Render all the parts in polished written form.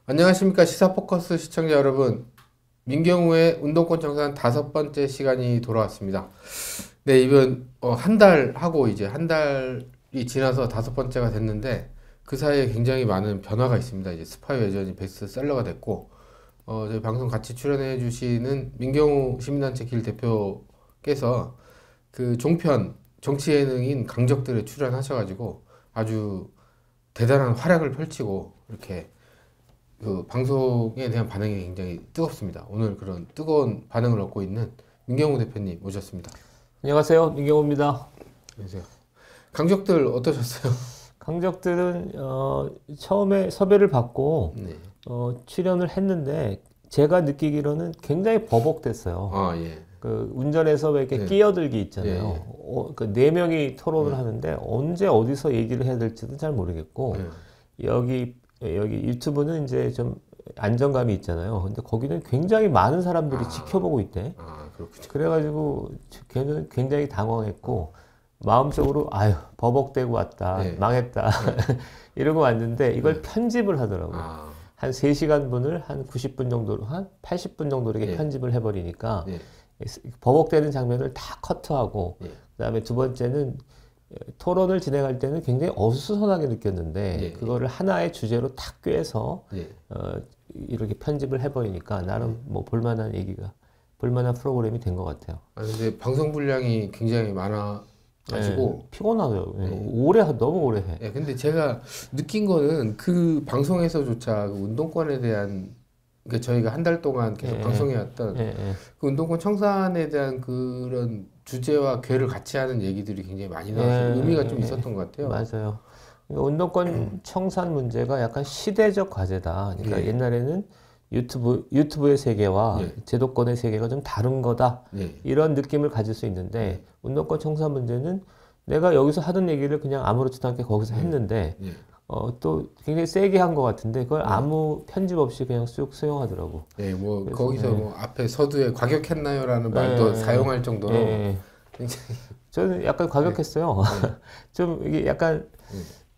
안녕하십니까 시사포커스 시청자 여러분. 민경우의 운동권 정산 5번째 시간이 돌아왔습니다. 네, 이번 한 달 하고 이제 한 달이 지나서 5번째가 됐는데 그 사이에 굉장히 많은 변화가 있습니다. 이제 스파이 외전이 베스트셀러가 됐고 저희 방송 같이 출연해 주시는 민경우 시민단체 길 대표께서 그 종편 정치 예능인 강적들에 출연하셔가지고 아주 대단한 활약을 펼치고 이렇게 그 방송에 대한 반응이 굉장히 뜨겁습니다. 오늘 그런 뜨거운 반응을 얻고 있는 민경우 대표님 모셨습니다. 안녕하세요, 민경호입니다. 안녕하세요. 강적들 어떠셨어요? 강적들은 처음에 섭외를 받고 네. 출연을 했는데 제가 느끼기로는 굉장히 버벅댔어요. 아, 예. 그 운전해서 왜 이렇게 네. 끼어들기 예, 있잖아요. 예. 그 네 명이 토론을 하는데 언제 어디서 얘기를 해야 될지도 잘 모르겠고 예. 여기 유튜브는 이제 좀 안정감이 있잖아요. 근데 거기는 굉장히 많은 사람들이 지켜보고 있대. 아, 그렇군요. 그래가지고 걔는 굉장히 당황했고 마음속으로 아유 버벅대고 왔다 네. 망했다 이러고 왔는데 이걸 편집을 하더라고요. 아, 한 3시간 분을 한 90분 정도로 한 80분 정도로 이렇게 예. 편집을 해버리니까 예. 버벅대는 장면을 다 커트하고 예. 그다음에 두 번째는 토론을 진행할 때는 굉장히 어수선하게 느꼈는데 예. 그거를 하나의 주제로 탁 꿰서 예. 이렇게 편집을 해버리니까 나름 뭐 볼만한 프로그램이 된 것 같아요. 아, 근데 방송 분량이 굉장히 많아가지고 피곤하더라고요. 네. 너무 오래 해. 예, 근데 제가 느낀 거는 그 방송에서조차 그 운동권에 대한 그 저희가 한 달 동안 계속 예, 방송해왔던 예, 예. 그 운동권 청산에 대한 그런 주제와 궤를 같이 하는 얘기들이 굉장히 많이 나와서 의미가 좀 있었던 것 같아요. 맞아요. 그러니까 운동권 청산 문제가 약간 시대적 과제다. 그러니까 예. 옛날에는 유튜브의 세계와 예. 제도권의 세계가 좀 다른 거다. 예. 이런 느낌을 가질 수 있는데 운동권 청산 문제는 내가 여기서 하던 얘기를 그냥 아무렇지도 않게 거기서 했는데 예. 또 굉장히 세게 한 것 같은데 그걸 아무 편집 없이 그냥 쑥 수용하더라고. 예, 뭐 그래서, 거기서 뭐 앞에 서두에 과격했나요라는 말도 사용할 정도로 예. 굉장히 저는 약간 과격했어요. 좀 이게 약간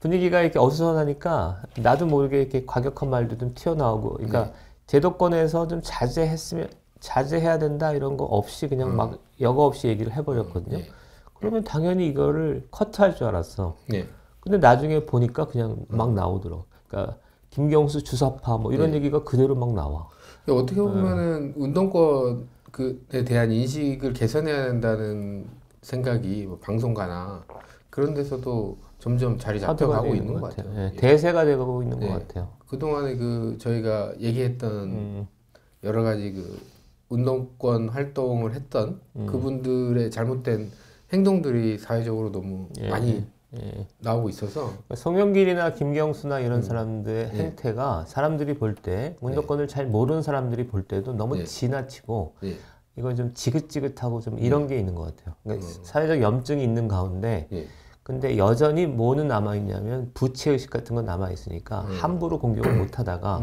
분위기가 이렇게 어수선하니까 나도 모르게 이렇게 과격한 말도 좀 튀어나오고, 그러니까 제도권에서 좀 자제해야 된다 이런 거 없이 그냥 막 여과 없이 얘기를 해버렸거든요. 예. 그러면 당연히 이거를 커트할 줄 알았어. 예. 근데 나중에 보니까 그냥 막 나오더라고. 그러니까 김경수 주사파 뭐 이런 얘기가 그대로 막 나와. 어떻게 보면은 운동권 그에 대한 인식을 개선해야 된다는 생각이 뭐 방송가나 그런 데서도 점점 자리 화두가 잡혀가고 되는 있는 것 것 같아요. 같아요. 예, 대세가 되고 있는 것 예. 같아요. 그동안에 그 저희가 얘기했던 여러 가지 그 운동권 활동을 했던 그분들의 잘못된 행동들이 사회적으로 너무 많이 나오고 있어서 그러니까 송영길이나 김경수나 이런 사람들의 행태가 사람들이 볼 때 운동권을 잘 모르는 사람들이 볼 때도 너무 지나치고 예. 이건 좀 지긋지긋하고 좀 이런 게 있는 것 같아요. 그러니까 사회적 염증이 있는 가운데 예. 근데 여전히 뭐는 남아있냐면 부채의식 같은 건 남아있으니까 함부로 공격을 못 하다가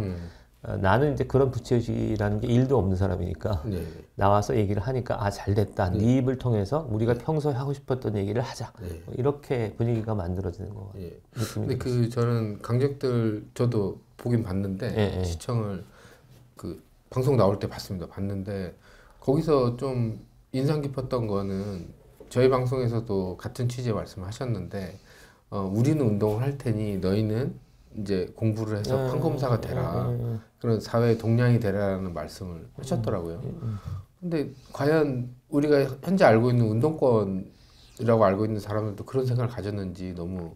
나는 이제 그런 부채의식이라는 게 1도 없는 사람이니까 네. 나와서 얘기를 하니까 아 잘됐다. 네 입을 통해서 우리가 평소에 하고 싶었던 얘기를 하자. 이렇게 분위기가 만들어지는 것 같아요. 예. 근데 그 저는 강적들 저도 보긴 봤는데 시청을 그 방송 나올 때 봤는데 거기서 좀 인상 깊었던 거는 저희 방송에서도 같은 취지의 말씀을 하셨는데 우리는 운동을 할 테니 너희는 이제 공부를 해서 판검사가 되라 그런 사회 동량이 되라는 말씀을 하셨더라고요. 근데 과연 우리가 현재 알고 있는 운동권이라고 알고 있는 사람들도 그런 생각을 가졌는지 너무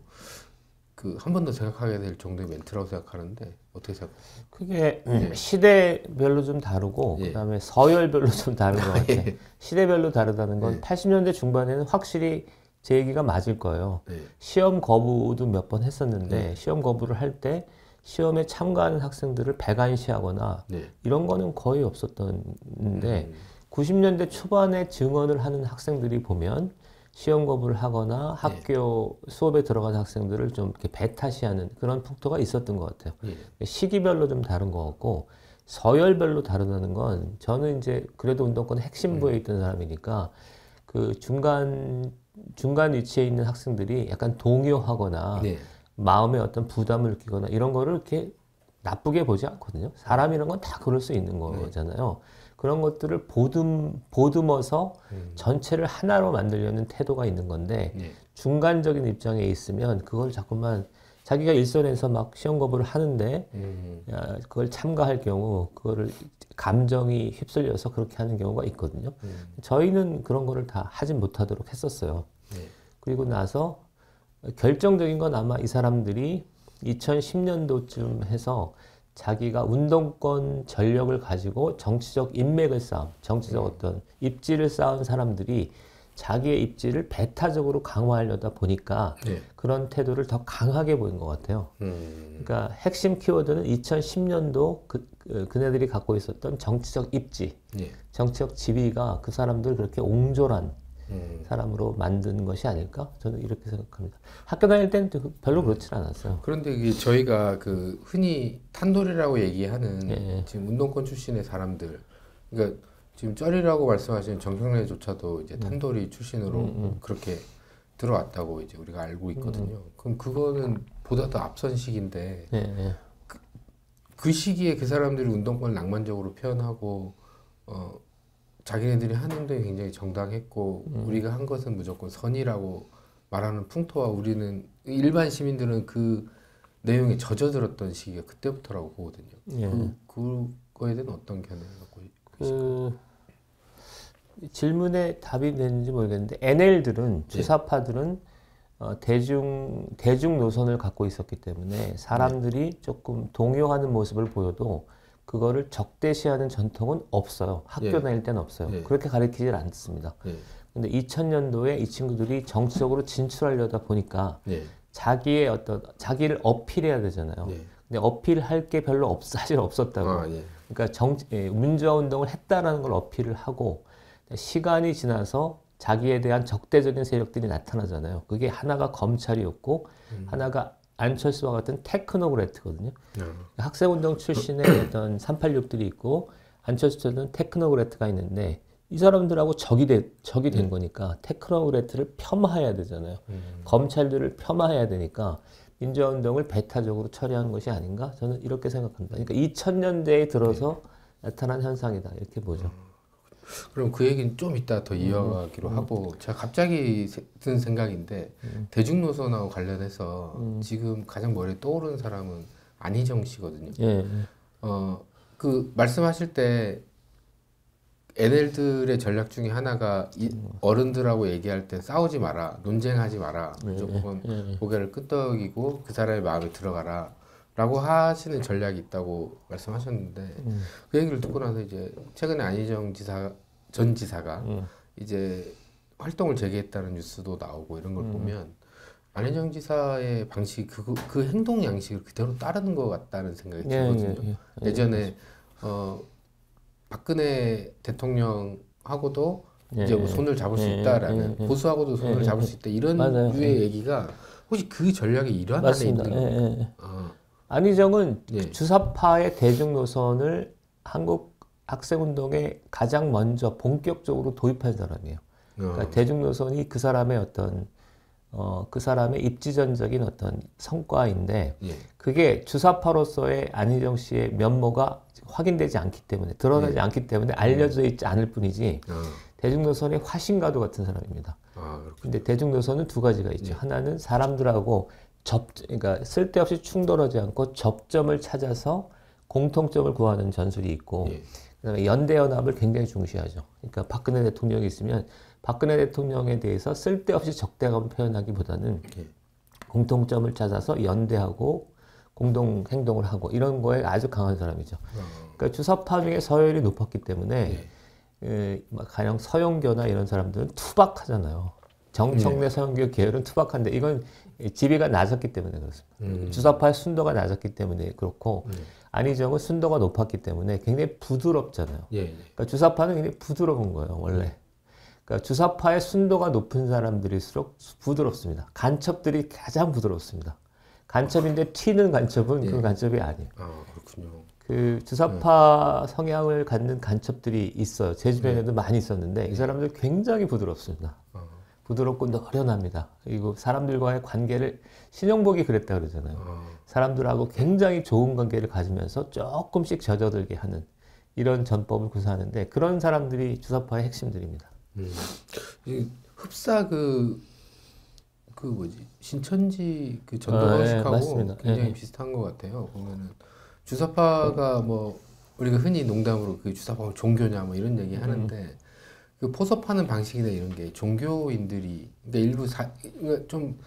그 한 번 더 생각하게 될 정도의 멘트라고 생각하는데 어떻게 생각하세요? 그게 시대별로 좀 다르고 그다음에 서열별로 좀 다른 것 같아요. 시대별로 다르다는 건 80년대 중반에는 확실히 제 얘기가 맞을 거예요. 시험 거부도 몇 번 했었는데 시험 거부를 할 때 시험에 참가하는 학생들을 배관시하거나 이런 거는 거의 없었던데 90년대 초반에 증언을 하는 학생들이 보면 시험 거부를 하거나 학교 수업에 들어가는 학생들을 좀 이렇게 배타시하는 그런 풍토가 있었던 것 같아요. 시기별로 좀 다른 것 같고 서열별로 다르다는 건 저는 이제 그래도 운동권 핵심부에 있던 사람이니까 그 중간 위치에 있는 학생들이 약간 동요하거나 마음에 어떤 부담을 느끼거나 이런 거를 이렇게 나쁘게 보지 않거든요. 사람이란 건 다 그럴 수 있는 거잖아요. 그런 것들을 보듬어서 전체를 하나로 만들려는 태도가 있는 건데 중간적인 입장에 있으면 그걸 자꾸만 자기가 일선에서 막 시험 거부를 하는데 그걸 참가할 경우 그거를 감정이 휩쓸려서 그렇게 하는 경우가 있거든요. 저희는 그런 거를 다 하진 못하도록 했었어요. 그리고 나서 결정적인 건 아마 이 사람들이 2010년도쯤 해서 자기가 운동권 전력을 가지고 정치적 인맥을 쌓은, 정치적 어떤 입지를 쌓은 사람들이 자기의 입지를 배타적으로 강화하려다 보니까 그런 태도를 더 강하게 보인 것 같아요. 그러니까 핵심 키워드는 2010년도 그네들이 갖고 있었던 정치적 입지, 정치적 지위가 그 사람들 그렇게 옹졸한 사람으로 만든 것이 아닐까? 저는 이렇게 생각합니다. 학교 다닐 때는 별로 그렇진 않았어요. 그런데 이게 저희가 그 흔히 탄돌이라고 얘기하는 지금 운동권 출신의 사람들, 그러니까 지금 쩔이라고 말씀하시는 정경래조차도 이제 탄돌이 출신으로 그렇게 들어왔다고 이제 우리가 알고 있거든요. 그럼 그거는 보다 더 앞선 시기인데 그 시기에 그 사람들이 운동권을 낭만적으로 표현하고 자기네들이 한 행동이 굉장히 정당했고 우리가 한 것은 무조건 선이라고 말하는 풍토와 우리는 일반 시민들은 그 내용에 젖어들었던 시기가 그때부터라고 보거든요. 그거에 대한 어떤 견해를 갖고 계실까요? 질문에 답이 되는지 모르겠는데 NL들은 주사파들은 대중 노선을 갖고 있었기 때문에 사람들이 조금 동요하는 모습을 보여도 그거를 적대시하는 전통은 없어요. 학교 다닐 때는 없어요. 그렇게 가르치질 않습니다. 근데 2000년도에 이 친구들이 정치적으로 진출하려다 보니까 자기를 어필해야 되잖아요. 근데 어필할 게 별로 사실 없었다고. 그러니까 민주화 운동을 했다라는 걸 어필을 하고 시간이 지나서 자기에 대한 적대적인 세력들이 나타나잖아요. 그게 하나가 검찰이었고 하나가 안철수와 같은 테크노크래트거든요. 학생운동 출신의 어떤 386들이 있고 안철수는 테크노크래트가 있는데 이 사람들하고 적이 된 거니까 테크노크래트를 폄하해야 되잖아요. 검찰들을 폄하해야 되니까 민주화운동을 배타적으로 처리한 것이 아닌가? 저는 이렇게 생각합니다. 그러니까 2000년대에 들어서 나타난 현상이다 이렇게 보죠. 그럼 그 얘기는 좀 이따 더 이어가기로 하고 제가 갑자기 든 생각인데 대중노선하고 관련해서 지금 가장 머리에 떠오르는 사람은 안희정 씨거든요. 그 말씀하실 때 NL들의 전략 중에 하나가 어른들하고 얘기할 때 싸우지 마라, 논쟁하지 마라, 무조건 고개를 끄덕이고 그 사람의 마음에 들어가라 라고 하시는 전략이 있다고 말씀하셨는데 그 얘기를 듣고 나서 이제 최근에 안희정 전 지사가 이제 활동을 재개했다는 뉴스도 나오고 이런 걸 보면 안희정 지사의 방식 그 행동 양식을 그대로 따르는 것 같다는 생각이 들거든요. 예전에 박근혜 대통령하고도 이제 뭐 손을 잡을 수 있다라는 보수하고도 손을 잡을 수 있다 이런 류의 얘기가 혹시 그 전략의 일환 안에 있는 건가요? 안희정은 주사파의 대중 노선을 한국 학생운동에 가장 먼저 본격적으로 도입한 사람이에요. 그러니까 대중 노선이 그 사람의 어떤 그 사람의 입지전적인 어떤 성과인데 그게 주사파로서의 안희정 씨의 면모가 확인되지 않기 때문에 드러나지 않기 때문에 알려져 있지 않을 뿐이지 대중 노선의 화신가도 같은 사람입니다. 근데 대중 노선은 두 가지가 있죠. 하나는 사람들하고 그러니까 쓸데없이 충돌하지 않고 접점을 찾아서 공통점을 구하는 전술이 있고 그다음에 연대연합을 굉장히 중시하죠. 그러니까 박근혜 대통령이 있으면 박근혜 대통령에 대해서 쓸데없이 적대감을 표현하기보다는 공통점을 찾아서 연대하고 공동 행동을 하고 이런 거에 아주 강한 사람이죠. 그러니까 주사파 중에 서열이 높았기 때문에 가령 서영교나 이런 사람들은 투박하잖아요. 정청래 서영교 계열은 투박한데 이건 지위가 낮았기 때문에 그렇습니다. 주사파의 순도가 낮았기 때문에 그렇고 안희정은 순도가 높았기 때문에 굉장히 부드럽잖아요. 그러니까 주사파는 굉장히 부드러운 거예요, 원래. 그러니까 주사파의 순도가 높은 사람들일수록 부드럽습니다. 간첩들이 가장 부드럽습니다. 간첩인데 튀는 간첩은 그 간첩이 아니에요. 그렇군요. 그 주사파 성향을 갖는 간첩들이 있어요. 제 주변에도 많이 있었는데 이 사람들 굉장히 부드럽습니다. 부드럽고 노련합니다. 그리고 사람들과의 관계를 신용복이 그랬다 그러잖아요. 사람들하고 굉장히 좋은 관계를 가지면서 조금씩 젖어들게 하는 이런 전법을 구사하는데 그런 사람들이 주사파의 핵심들입니다. 흡사 뭐지 신천지 그 전도방식하고 네, 굉장히 비슷한 것 같아요. 보면은 주사파가 뭐 우리가 흔히 농담으로 그 주사파가 종교냐 뭐 이런 얘기 하는데 그 포섭하는 방식이나 이런 게 종교인들이 그러니까 그러니까 좀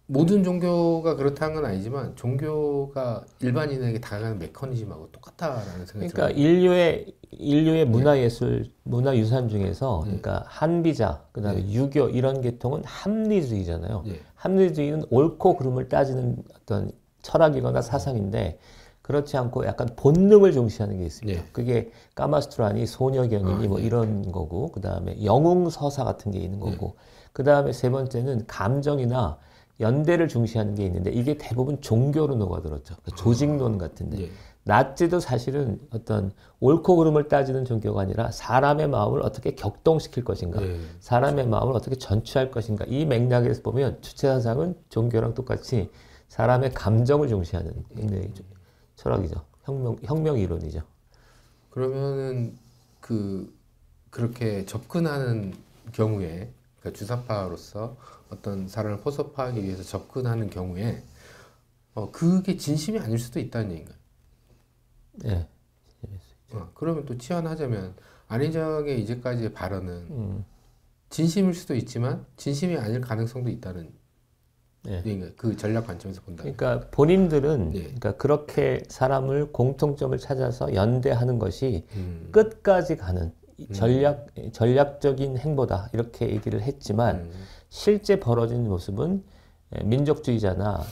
모든 종교가 그렇다는 건 아니지만 종교가 일반인에게 다가가는 메커니즘하고 똑같다라는 생각이 들어요. 그러니까 인류의 문화예술, 문화유산 중에서 그러니까 한비자, 그다음에 유교 이런 계통은 합리주의잖아요. 합리주의는 옳고 그름을 따지는 어떤 철학이거나 사상인데 그렇지 않고 약간 본능을 중시하는 게 있습니다. 그게 까마스트라니 소녀견이니 뭐 이런 거고 그다음에 영웅서사 같은 게 있는 거고 그다음에 세 번째는 감정이나 연대를 중시하는 게 있는데 이게 대부분 종교로 녹아들었죠. 조직론 같은데. 나치도 사실은 어떤 옳고 그름을 따지는 종교가 아니라 사람의 마음을 어떻게 격동시킬 것인가, 사람의 마음을 어떻게 전취할 것인가 이 맥락에서 보면 주체사상은 종교랑 똑같이 사람의 감정을 중시하는 굉장히 철학이죠. 혁명 이론이죠. 그러면은 그렇게 접근하는 경우에 그러니까 주사파로서 어떤 사람을 포섭하기 위해서 접근하는 경우에 그게 진심이 아닐 수도 있다는 얘기인가요? 네. 그러면 또 치환하자면 안희정의 이제까지의 발언은 진심일 수도 있지만 진심이 아닐 가능성도 있다는 얘기인가요? 그 전략 관점에서 본다. 그러니까 본인들은 그러니까 그렇게 사람을 공통점을 찾아서 연대하는 것이 끝까지 가는 전략적인 행보다 이렇게 얘기를 했지만 실제 벌어진 모습은 민족주의자나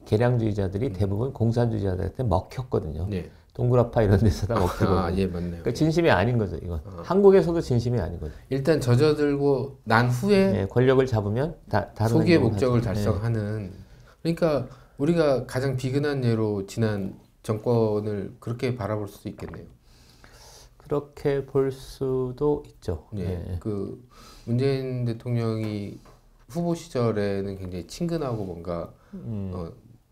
계량주의자들이 대부분 공산주의자들한테 먹혔거든요. 동굴아파 이런 데서 다 먹히거든요. 맞네요. 그러니까 진심이 아닌 거죠, 이건. 한국에서도 진심이 아닌 거죠. 일단 젖어들고 난 후에 권력을 잡으면 다른 소기의 목적을 달성하는. 그러니까 우리가 가장 비근한 예로 지난 정권을 그렇게 바라볼 수도 있겠네요. 그렇게 볼 수도 있죠. 그 문재인 대통령이 후보 시절에는 굉장히 친근하고 뭔가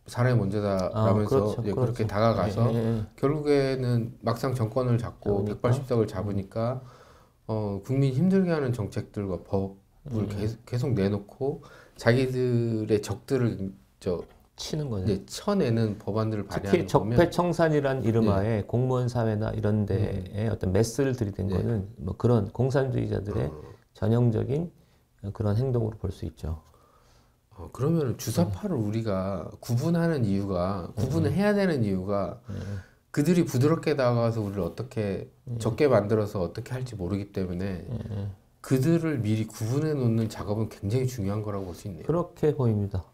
사람이 먼저다라면서 그렇게 다가가서 결국에는 막상 정권을 잡고 180석을 잡으니까 국민 힘들게 하는 정책들과 법을 계속 내놓고 자기들의 적들을 치는 거죠. 쳐내는 법안들을 발의하는 특히 적폐청산이란 이름하에 공무원 사회나 이런 데에 어떤 메스를 들이댄 거는 뭐 그런 공산주의자들의 전형적인 그런 행동으로 볼 수 있죠. 그러면 주사파를 우리가 구분하는 이유가 구분을 해야 되는 이유가 그들이 부드럽게 다가가서 우리를 어떻게 적게 만들어서 어떻게 할지 모르기 때문에 그들을 미리 구분해 놓는 작업은 굉장히 중요한 거라고 볼 수 있네요. 그렇게 보입니다.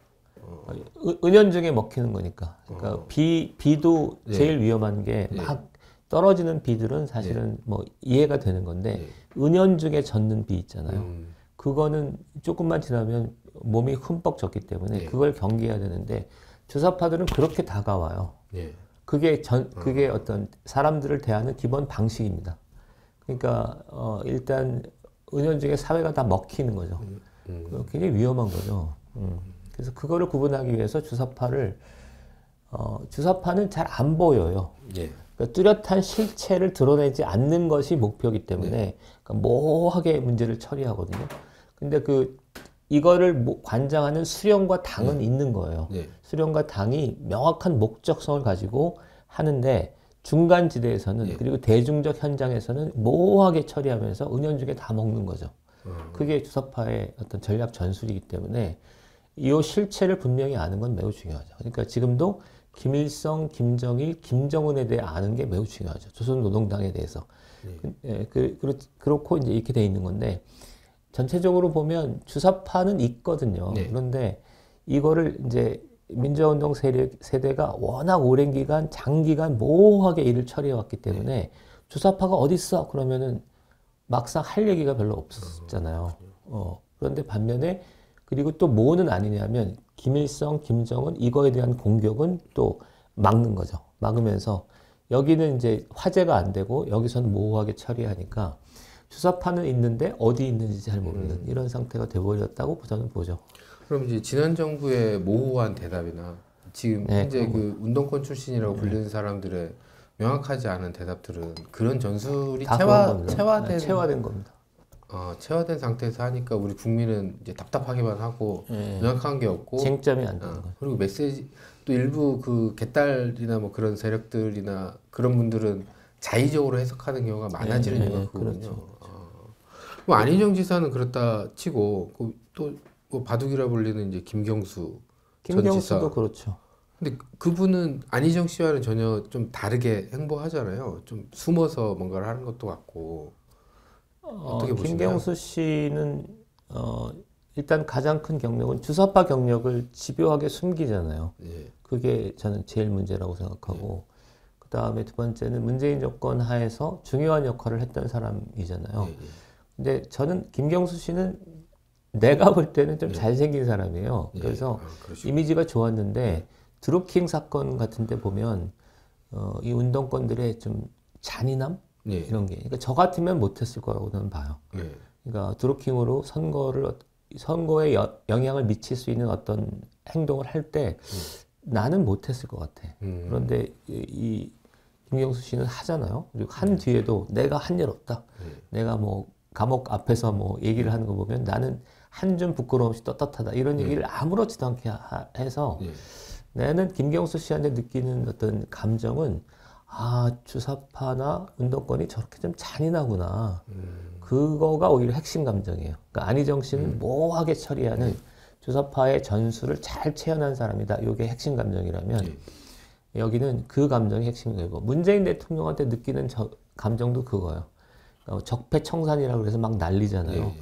은연중에 먹히는 거니까. 그러니까 비도 제일 위험한 게 막 떨어지는 비들은 사실은 뭐 이해가 되는 건데 은연중에 젖는 비 있잖아요. 그거는 조금만 지나면 몸이 흠뻑 젖기 때문에 그걸 경계해야 되는데 주사파들은 그렇게 다가와요. 그게 어떤 사람들을 대하는 기본 방식입니다. 그러니까 일단 은연중에 사회가 다 먹히는 거죠. 굉장히 위험한 거죠. 그래서 그거를 구분하기 위해서 주사파는 잘 안 보여요. 그러니까 뚜렷한 실체를 드러내지 않는 것이 목표이기 때문에 그러니까 모호하게 문제를 처리하거든요. 근데 이거를 관장하는 수령과 당은 있는 거예요. 수령과 당이 명확한 목적성을 가지고 하는데 중간 지대에서는 그리고 대중적 현장에서는 모호하게 처리하면서 은연중에 다 먹는 거죠. 그게 주사파의 어떤 전략 전술이기 때문에 이 실체를 분명히 아는 건 매우 중요하죠. 그러니까 지금도 김일성, 김정일, 김정은에 대해 아는 게 매우 중요하죠. 조선노동당에 대해서. 그렇고 이제 이렇게 돼 있는 건데 전체적으로 보면 주사파는 있거든요. 그런데 이거를 이제 민주화운동 세대가 워낙 오랜 기간, 장기간 모호하게 일을 처리해왔기 때문에 주사파가 어디 있어? 그러면은 막상 할 얘기가 별로 없었잖아요. 그런데 반면에 그리고 또 뭐는 아니냐면 김일성, 김정은 이거에 대한 공격은 또 막는 거죠. 막으면서 여기는 이제 화제가 안 되고 여기서는 모호하게 처리하니까 주사파는 있는데 어디 있는지 잘 모르는 이런 상태가 돼버렸다고 저는 보죠. 그럼 이제 지난 정부의 모호한 대답이나 지금 현재 그 운동권 출신이라고 불리는 사람들의 명확하지 않은 대답들은 그런 전술이 체화된 겁니다. 체화된 상태에서 하니까 우리 국민은 이제 답답하기만 하고 명확한 게 없고 쟁점이 안 되는 거예요. 그리고 메시지 또 일부 그 개딸이나 뭐 그런 세력들이나 그런 분들은 자의적으로 해석하는 경우가 많아지는 이유가 그거군요. 그렇죠. 뭐 안희정 지사는 그렇다 치고 또 뭐 바둑이라 불리는 이제 김경수도 그렇죠. 근데 그분은 안희정 씨와는 전혀 좀 다르게 행보하잖아요. 좀 숨어서 뭔가를 하는 것도 같고. 어떻게 보시나요? 김경수 씨는 일단 가장 큰 경력은 주사파 경력을 집요하게 숨기잖아요. 예. 그게 저는 제일 문제라고 생각하고 그 다음에 두 번째는 문재인 정권 하에서 중요한 역할을 했던 사람이잖아요. 근데 저는 김경수 씨는 내가 볼 때는 좀 잘생긴 사람이에요. 그래서 이미지가 좋았는데 드루킹 사건 같은 데 보면 이 운동권들의 좀 잔인함? 이런 게. 그러니까 저 같으면 못했을 거라고 저는 봐요. 그러니까 드루킹으로 선거에 영향을 미칠 수 있는 어떤 행동을 할 때 나는 못했을 것 같아. 그런데 이 김경수 씨는 하잖아요. 그리고 한 뒤에도 내가 한 일 없다. 내가 뭐 감옥 앞에서 뭐 얘기를 하는 거 보면 나는 한 줌 부끄러움 없이 떳떳하다. 이런 얘기를 아무렇지도 않게 해서 나는 김경수 씨한테 느끼는 어떤 감정은 주사파나 운동권이 저렇게 좀 잔인하구나. 그거가 오히려 핵심 감정이에요. 그러니까 안희정 씨는 모호하게 처리하는 주사파의 전술을 잘 체현한 사람이다. 이게 핵심 감정이라면 여기는 그 감정이 핵심이고 문재인 대통령한테 느끼는 감정도 그거예요. 적폐청산이라고 해서 막 난리잖아요.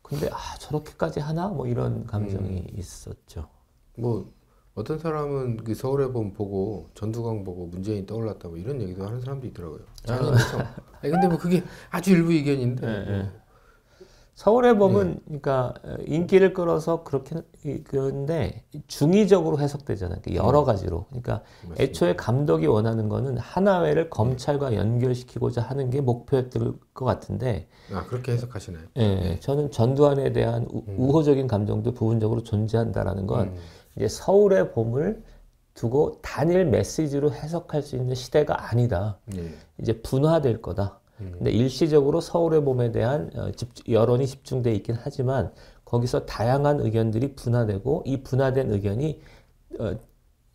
근데 저렇게까지 하나? 뭐 이런 감정이 있었죠. 뭐 어떤 사람은 그 서울의 봄 보고 전두광 보고 문재인 떠올랐다 뭐 이런 얘기도 하는 사람도 있더라고요. 잔인해서. 근데 뭐 그게 아주 일부 의견인데. 서울의 봄은 그러니까 인기를 끌어서 그렇게 그런데 중의적으로 해석되잖아요. 여러 가지로. 그러니까 맞습니다. 애초에 감독이 원하는 거는 하나회를 검찰과 연결시키고자 하는 게 목표였을 것 같은데. 그렇게 해석하시나요? 저는 전두환에 대한 우호적인 감정도 부분적으로 존재한다라는 건 이제 서울의 봄을 두고 단일 메시지로 해석할 수 있는 시대가 아니다. 이제 분화될 거다. 근데 일시적으로 서울의 봄에 대한 여론이 집중돼 있긴 하지만 거기서 다양한 의견들이 분화되고 이 분화된 의견이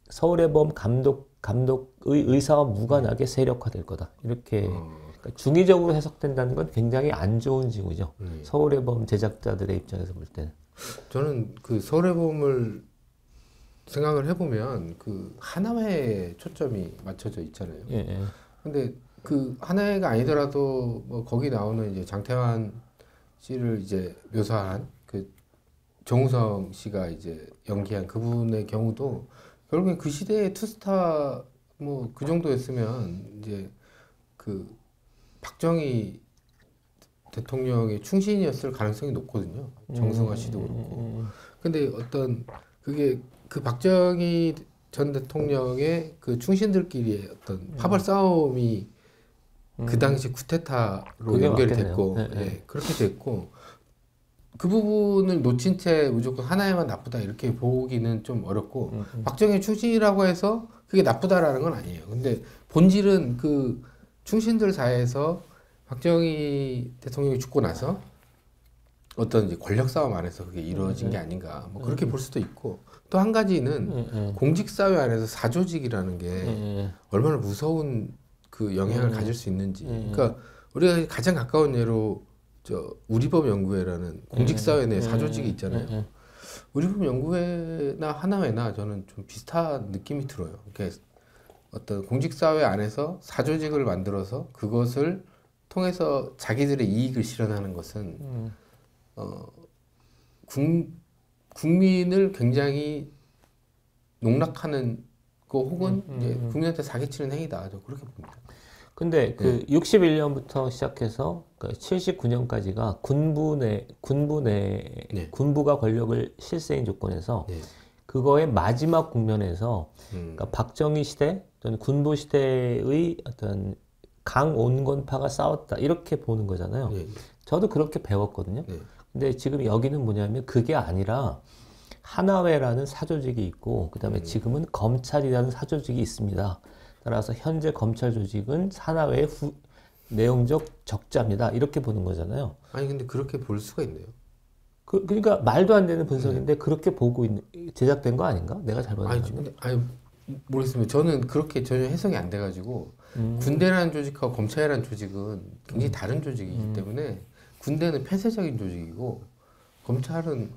서울의 봄 감독의 의사와 무관하게 세력화될 거다. 이렇게 그러니까 중의적으로 해석된다는 건 굉장히 안 좋은 징후죠. 서울의 봄 제작자들의 입장에서 볼 때는. 저는 그 서울의 봄을 생각을 해보면 그 하나회에 초점이 맞춰져 있잖아요. 근데 그 하나회가 아니더라도 뭐 거기 나오는 이제 장태환 씨를 이제 묘사한 그 정우성 씨가 이제 연기한 그분의 경우도 결국엔 그 시대의 투스타 뭐 그 정도였으면 이제 그 박정희 대통령의 충신이었을 가능성이 높거든요. 정승화 씨도 그렇고. 근데 어떤 그게 그 박정희 전 대통령의 그 충신들끼리의 어떤 파벌 싸움이 그 당시 쿠데타로 연결됐고 그렇게 됐고 그 부분을 놓친 채 무조건 하나에만 나쁘다 이렇게 보기는 좀 어렵고 박정희 충신이라고 해서 그게 나쁘다라는 건 아니에요. 근데 본질은 그 충신들 사이에서 박정희 대통령이 죽고 나서 어떤 이제 권력 싸움 안에서 그게 이루어진 게 아닌가 뭐 그렇게 볼 수도 있고 또 한 가지는 공직 사회 안에서 사조직이라는 게 얼마나 무서운 그 영향을 가질 수 있는지. 그러니까 우리가 가장 가까운 예로 우리법 연구회라는 공직사회 내 사조직이 있잖아요. 우리법 연구회나 하나회나 저는 좀 비슷한 느낌이 들어요. 그러니까 어떤 공직사회 안에서 사조직을 만들어서 그것을 통해서 자기들의 이익을 실현하는 것은 국민을 굉장히 농락하는 거 혹은 이제 국민한테 사기치는 행위다. 저 그렇게 봅니다. 근데 그 61년부터 시작해서 그 79년까지가 군부가 권력을 실세인 조건에서 그거의 마지막 국면에서 그러니까 박정희 시대 또는 군부 시대의 어떤 강온건파가 싸웠다 이렇게 보는 거잖아요. 예. 저도 그렇게 배웠거든요. 예. 근데 지금 여기는 뭐냐면 그게 아니라 하나회라는 사조직이 있고 그다음에 지금은 검찰이라는 사조직이 있습니다. 따라서 현재 검찰 조직은 하나회의 내용적 적자입니다. 이렇게 보는 거잖아요. 아니 근데 그렇게 볼 수가 있네요. 그러니까 말도 안 되는 분석인데 그렇게 보고 제작된 거 아닌가? 내가 잘못 알았는데. 아니 모르겠습니다. 저는 그렇게 전혀 해석이 안 돼가지고 군대라는 조직하고 검찰이라는 조직은 굉장히 다른 조직이기 때문에 군대는 폐쇄적인 조직이고 검찰은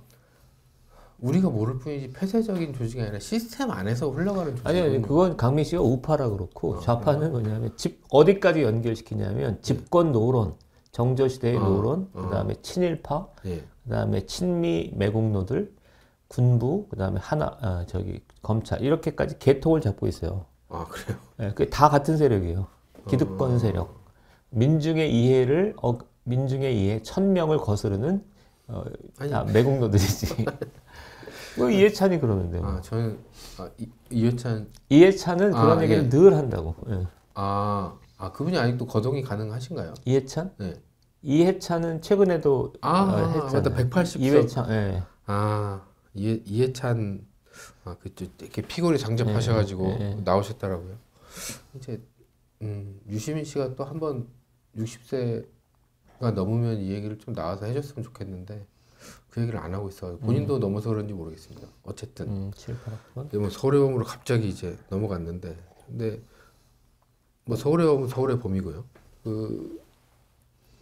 우리가 모를 뿐이지 폐쇄적인 조직이 아니라 시스템 안에서 흘러가는 조직. 아니 그건 강민 씨가 우파라 그렇고 좌파는 뭐냐면 어디까지 연결시키냐면 집권 노론, 정조시대의 노론, 그다음에 친일파, 예. 그다음에 친미 매국노들, 군부, 그다음에 검찰 이렇게까지 계통을 잡고 있어요. 아 그래요? 예, 그게 다 같은 세력이에요. 기득권 세력. 민중의 이해 1000명을 거스르는 다 매국노들이지. 뭐 이해찬이 그러는데요. 아 저는 이해찬. 이해찬은 그런 얘기를 늘 한다고. 예. 그분이 아직도 거동이 가능하신가요? 이해찬? 네. 이해찬은 최근에도 했잖아요. 맞다 180석. 이해찬. 예. 이해찬 그쪽 이렇게 피골이 장접하셔가지고 나오셨더라고요. 이제 유시민 씨가 또 한번 60세가 넘으면 이 얘기를 좀 나와서 해줬으면 좋겠는데 그 얘기를 안 하고 있어요. 본인도 넘어서 그런지 모르겠습니다. 어쨌든 7, 8학번. 뭐 서울의 봄으로 갑자기 이제 넘어갔는데 근데 뭐 서울의 봄은 서울의 봄이고요.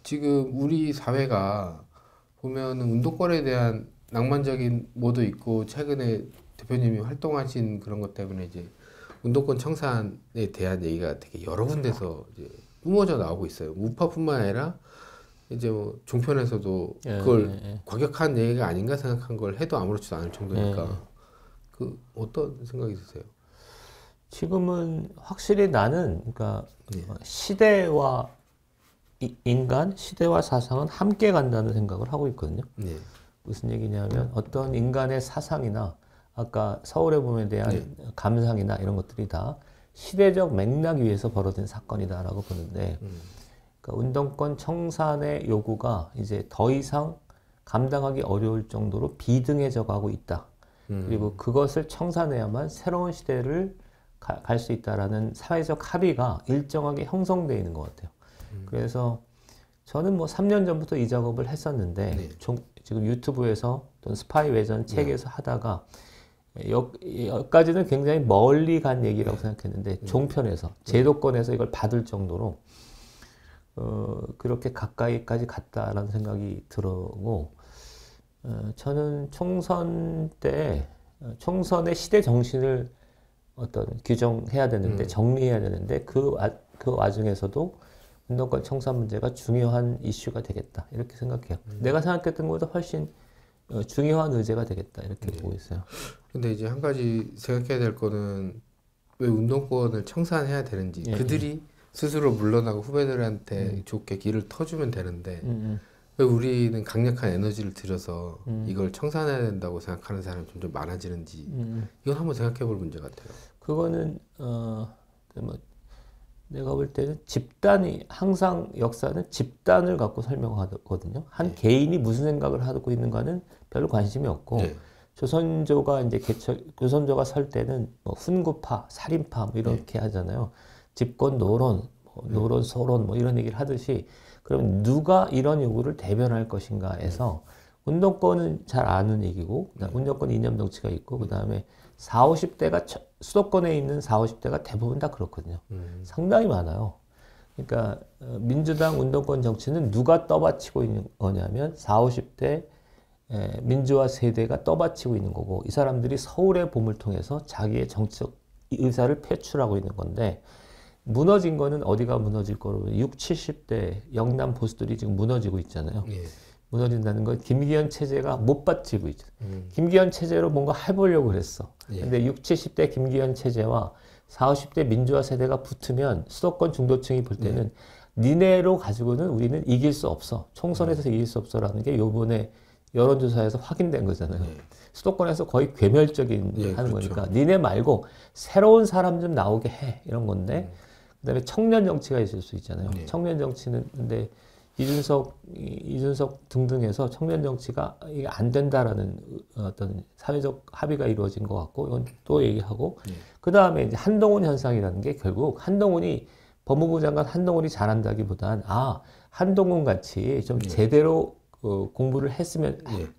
지금 우리 사회가 보면은 운동권에 대한 낭만적인 뭐도 있고 최근에 대표님이 활동하신 그런 것 때문에 이제 운동권 청산에 대한 얘기가 되게 여러 군데서 이제 뿜어져 나오고 있어요. 우파뿐만 아니라 이제 뭐 종편에서도 그걸 과격한 얘기가 아닌가 생각한 걸 해도 아무렇지도 않을 정도니까 그 어떤 생각이 드세요? 지금은 확실히 나는 그러니까 시대와 인간, 시대와 사상은 함께 간다는 생각을 하고 있거든요. 무슨 얘기냐면 어떤 인간의 사상이나 아까 서울의 봄에 대한 감상이나 이런 것들이 다 시대적 맥락 위에서 벌어진 사건이다라고 보는데 그러니까 운동권 청산의 요구가 이제 더 이상 감당하기 어려울 정도로 비등해져 가고 있다. 그리고 그것을 청산해야만 새로운 시대를 갈 수 있다라는 사회적 합의가 일정하게 형성되어 있는 것 같아요. 그래서 저는 뭐 3년 전부터 이 작업을 했었는데 지금 유튜브에서 또는 스파이 외전 책에서 하다가 여기까지는 굉장히 멀리 간 얘기라고 생각했는데 종편에서 제도권에서 이걸 받을 정도로 그렇게 가까이까지 갔다라는 생각이 들고 저는 총선 때 총선의 시대 정신을 어떤 규정해야 되는데 정리해야 되는데 그 와중에서도 운동권 청산 문제가 중요한 이슈가 되겠다 이렇게 생각해요. 내가 생각했던 것보다 훨씬 중요한 의제가 되겠다 이렇게 보고 있어요. 근데 이제 한 가지 생각해야 될 거는 왜 운동권을 청산해야 되는지 그들이 스스로 물러나고 후배들한테 좋게 길을 터주면 되는데 왜 우리는 강력한 에너지를 들여서 이걸 청산해야 된다고 생각하는 사람이 점점 많아지는지 이건 한번 생각해 볼 문제 같아요. 그거는 뭐 내가 볼 때는 집단이 항상 역사는 집단을 갖고 설명하거든요. 한 개인이 무슨 생각을 하고 있는가는 별로 관심이 없고 조선조가 이제 조선조가 설 때는 뭐 훈구파, 살인파 뭐 이렇게 하잖아요. 집권 노론, 노론, 소론 뭐 이런 얘기를 하듯이 그럼 누가 이런 요구를 대변할 것인가에서 운동권은 잘 아는 얘기고 운동권 이념 정치가 있고 그 다음에 40, 50대가 수도권에 있는 40, 50대가 대부분 다 그렇거든요. 상당히 많아요. 그러니까 민주당 운동권 정치는 누가 떠받치고 있는 거냐면 40, 50대 민주화 세대가 떠받치고 있는 거고 이 사람들이 서울의 봄을 통해서 자기의 정치적 의사를 표출하고 있는 건데 무너진 거는 어디가 무너질 거로 60, 70대 영남 보수들이 지금 무너지고 있잖아요. 무너진다는 건 김기현 체제가 못 받치고 있죠. 김기현 체제로 뭔가 해보려고 그랬어. 근데 60, 70대 김기현 체제와 40, 50대 민주화 세대가 붙으면 수도권 중도층이 볼 때는 니네로 가지고는 우리는 이길 수 없어. 총선에서 이길 수 없어라는 게 요번에 여론조사에서 확인된 거잖아요. 수도권에서 거의 괴멸적인 하는 그렇죠. 거니까 니네 말고 새로운 사람 좀 나오게 해 이런 건데 그다음에 청년 정치가 있을 수 있잖아요. 청년 정치는 근데 이준석 등등해서 청년 정치가 이게 안 된다라는 어떤 사회적 합의가 이루어진 것 같고 이건 또 얘기하고 그 다음에 이제 한동훈 현상이라는 게 결국 한동훈이 법무부 장관 한동훈이 잘한다기보단 한동훈 같이 좀 제대로 공부를 했으면서도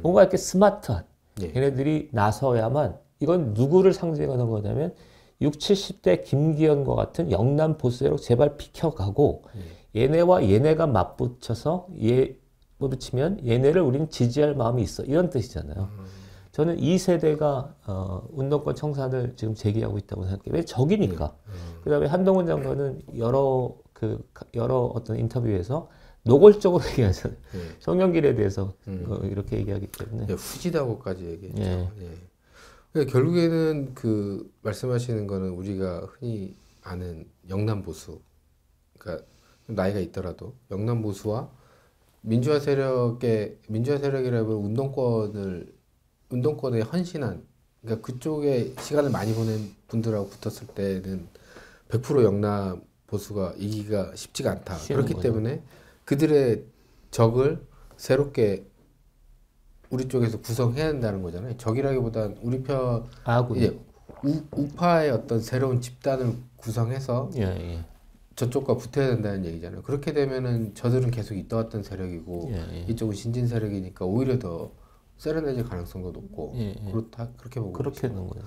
뭔가 이렇게 스마트한 얘네들이 나서야만 이건 누구를 상징하는 거냐면 60, 70대 김기현과 같은 영남 보수세력 제발 비켜가고 얘네와 얘네가 맞붙여서 맞붙이면 얘네를 우린 지지할 마음이 있어 이런 뜻이잖아요. 저는 이 세대가 운동권 청산을 지금 제기하고 있다고 생각해요. 왜 적이니까. 그다음에 한동훈 장관은 여러 어떤 인터뷰에서 노골적으로 얘기하잖아요. 송영길에 대해서 이렇게 얘기하기 때문에 후지다고까지 얘기했죠. 그러니까 결국에는 그 말씀하시는 거는 우리가 흔히 아는 영남 보수, 그러니까 나이가 있더라도 영남 보수와 민주화 세력이라면 운동권에 헌신한, 그러니까 그쪽에 시간을 많이 보낸 분들하고 붙었을 때는 100% 영남 보수가 이기기가 쉽지가 않다. 그렇기 때문에 그들의 적을 새롭게 우리 쪽에서 구성해야 한다는 거잖아요. 적이라기보단 우리 편 우파의 어떤 새로운 집단을 구성해서 저쪽과 붙어야 된다는 얘기잖아요. 그렇게 되면은 저들은 계속 있다왔던 세력이고 이쪽은 신진 세력이니까 오히려 더 세련돼질 가능성도 높고 그렇게 보고 그렇게 되는 거예요.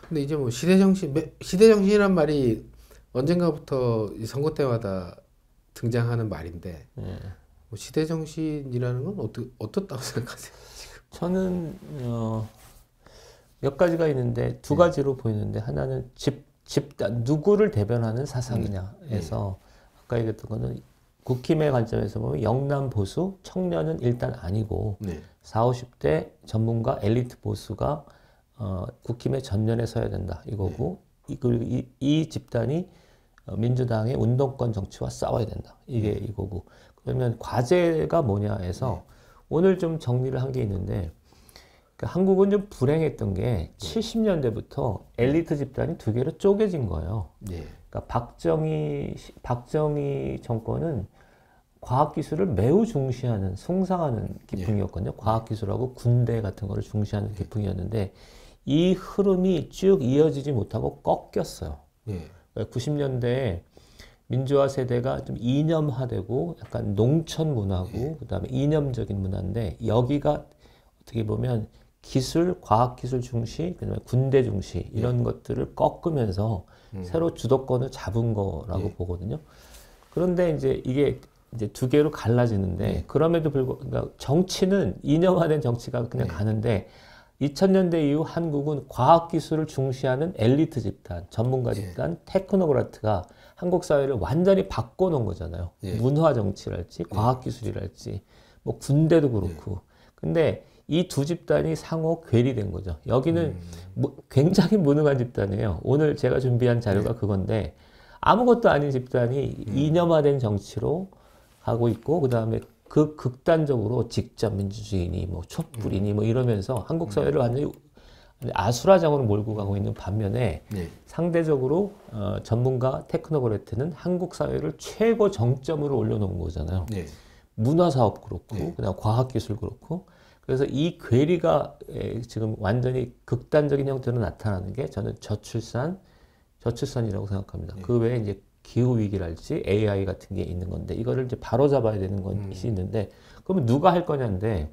근데 이제 뭐 시대정신이란 말이 언젠가부터 이 선거 때마다 등장하는 말인데 뭐 시대정신이라는 건 어떻다고 생각하세요? 지금? 저는 몇 가지가 있는데 두 가지로 보이는데 하나는 집단 누구를 대변하는 사상이냐에서 아까 얘기했던 거는 국힘의 관점에서 보면 영남 보수 청년은 일단 아니고 40, 50대 전문가 엘리트 보수가 국힘의 전면에 서야 된다 이거고 이 집단이 민주당의 운동권 정치와 싸워야 된다 이게 이거고 그러면 과제가 뭐냐 해서 오늘 좀 정리를 한 게 있는데 한국은 좀 불행했던 게 70년대부터 엘리트 집단이 두 개로 쪼개진 거예요. 그러니까 박정희 정권은 과학기술을 매우 중시하는, 숭상하는 기풍이었거든요. 과학기술하고 군대 같은 거를 중시하는 기풍이었는데 이 흐름이 쭉 이어지지 못하고 꺾였어요. 90년대에 민주화 세대가 좀 이념화되고 약간 농촌 문화고 그다음에 이념적인 문화인데 여기가 어떻게 보면 기술, 과학기술 중시, 그다음에 군대 중시 이런 것들을 꺾으면서 새로 주도권을 잡은 거라고 보거든요. 그런데 이제 이게 이제 두 개로 갈라지는데 그럼에도 불구하고 그러니까 정치는 이념화된 정치가 그냥 가는데 2000년대 이후 한국은 과학기술을 중시하는 엘리트 집단, 전문가 집단, 테크노크라트가 한국 사회를 완전히 바꿔놓은 거잖아요. 문화 정치랄지, 과학기술이랄지, 뭐 군대도 그렇고. 근데 이 두 집단이 상호 괴리된 거죠. 여기는 굉장히 무능한 집단이에요. 오늘 제가 준비한 자료가 그건데 아무것도 아닌 집단이 이념화된 정치로 하고 있고 그 다음에 그 극단적으로 직접 민주주의니 뭐 촛불이니 뭐 이러면서 한국 사회를 완전히 아수라장으로 몰고 가고 있는 반면에 상대적으로 전문가 테크노크래트는 한국 사회를 최고 정점으로 올려놓은 거잖아요. 문화사업 그렇고 그다음 과학기술 그렇고 그래서 이 괴리가 지금 완전히 극단적인 형태로 나타나는 게 저는 저출산이라고 생각합니다. 그 외에 이제 기후위기랄지 AI 같은 게 있는 건데 이거를 이제 바로잡아야 되는 것이 있는데 그러면 누가 할 거냐인데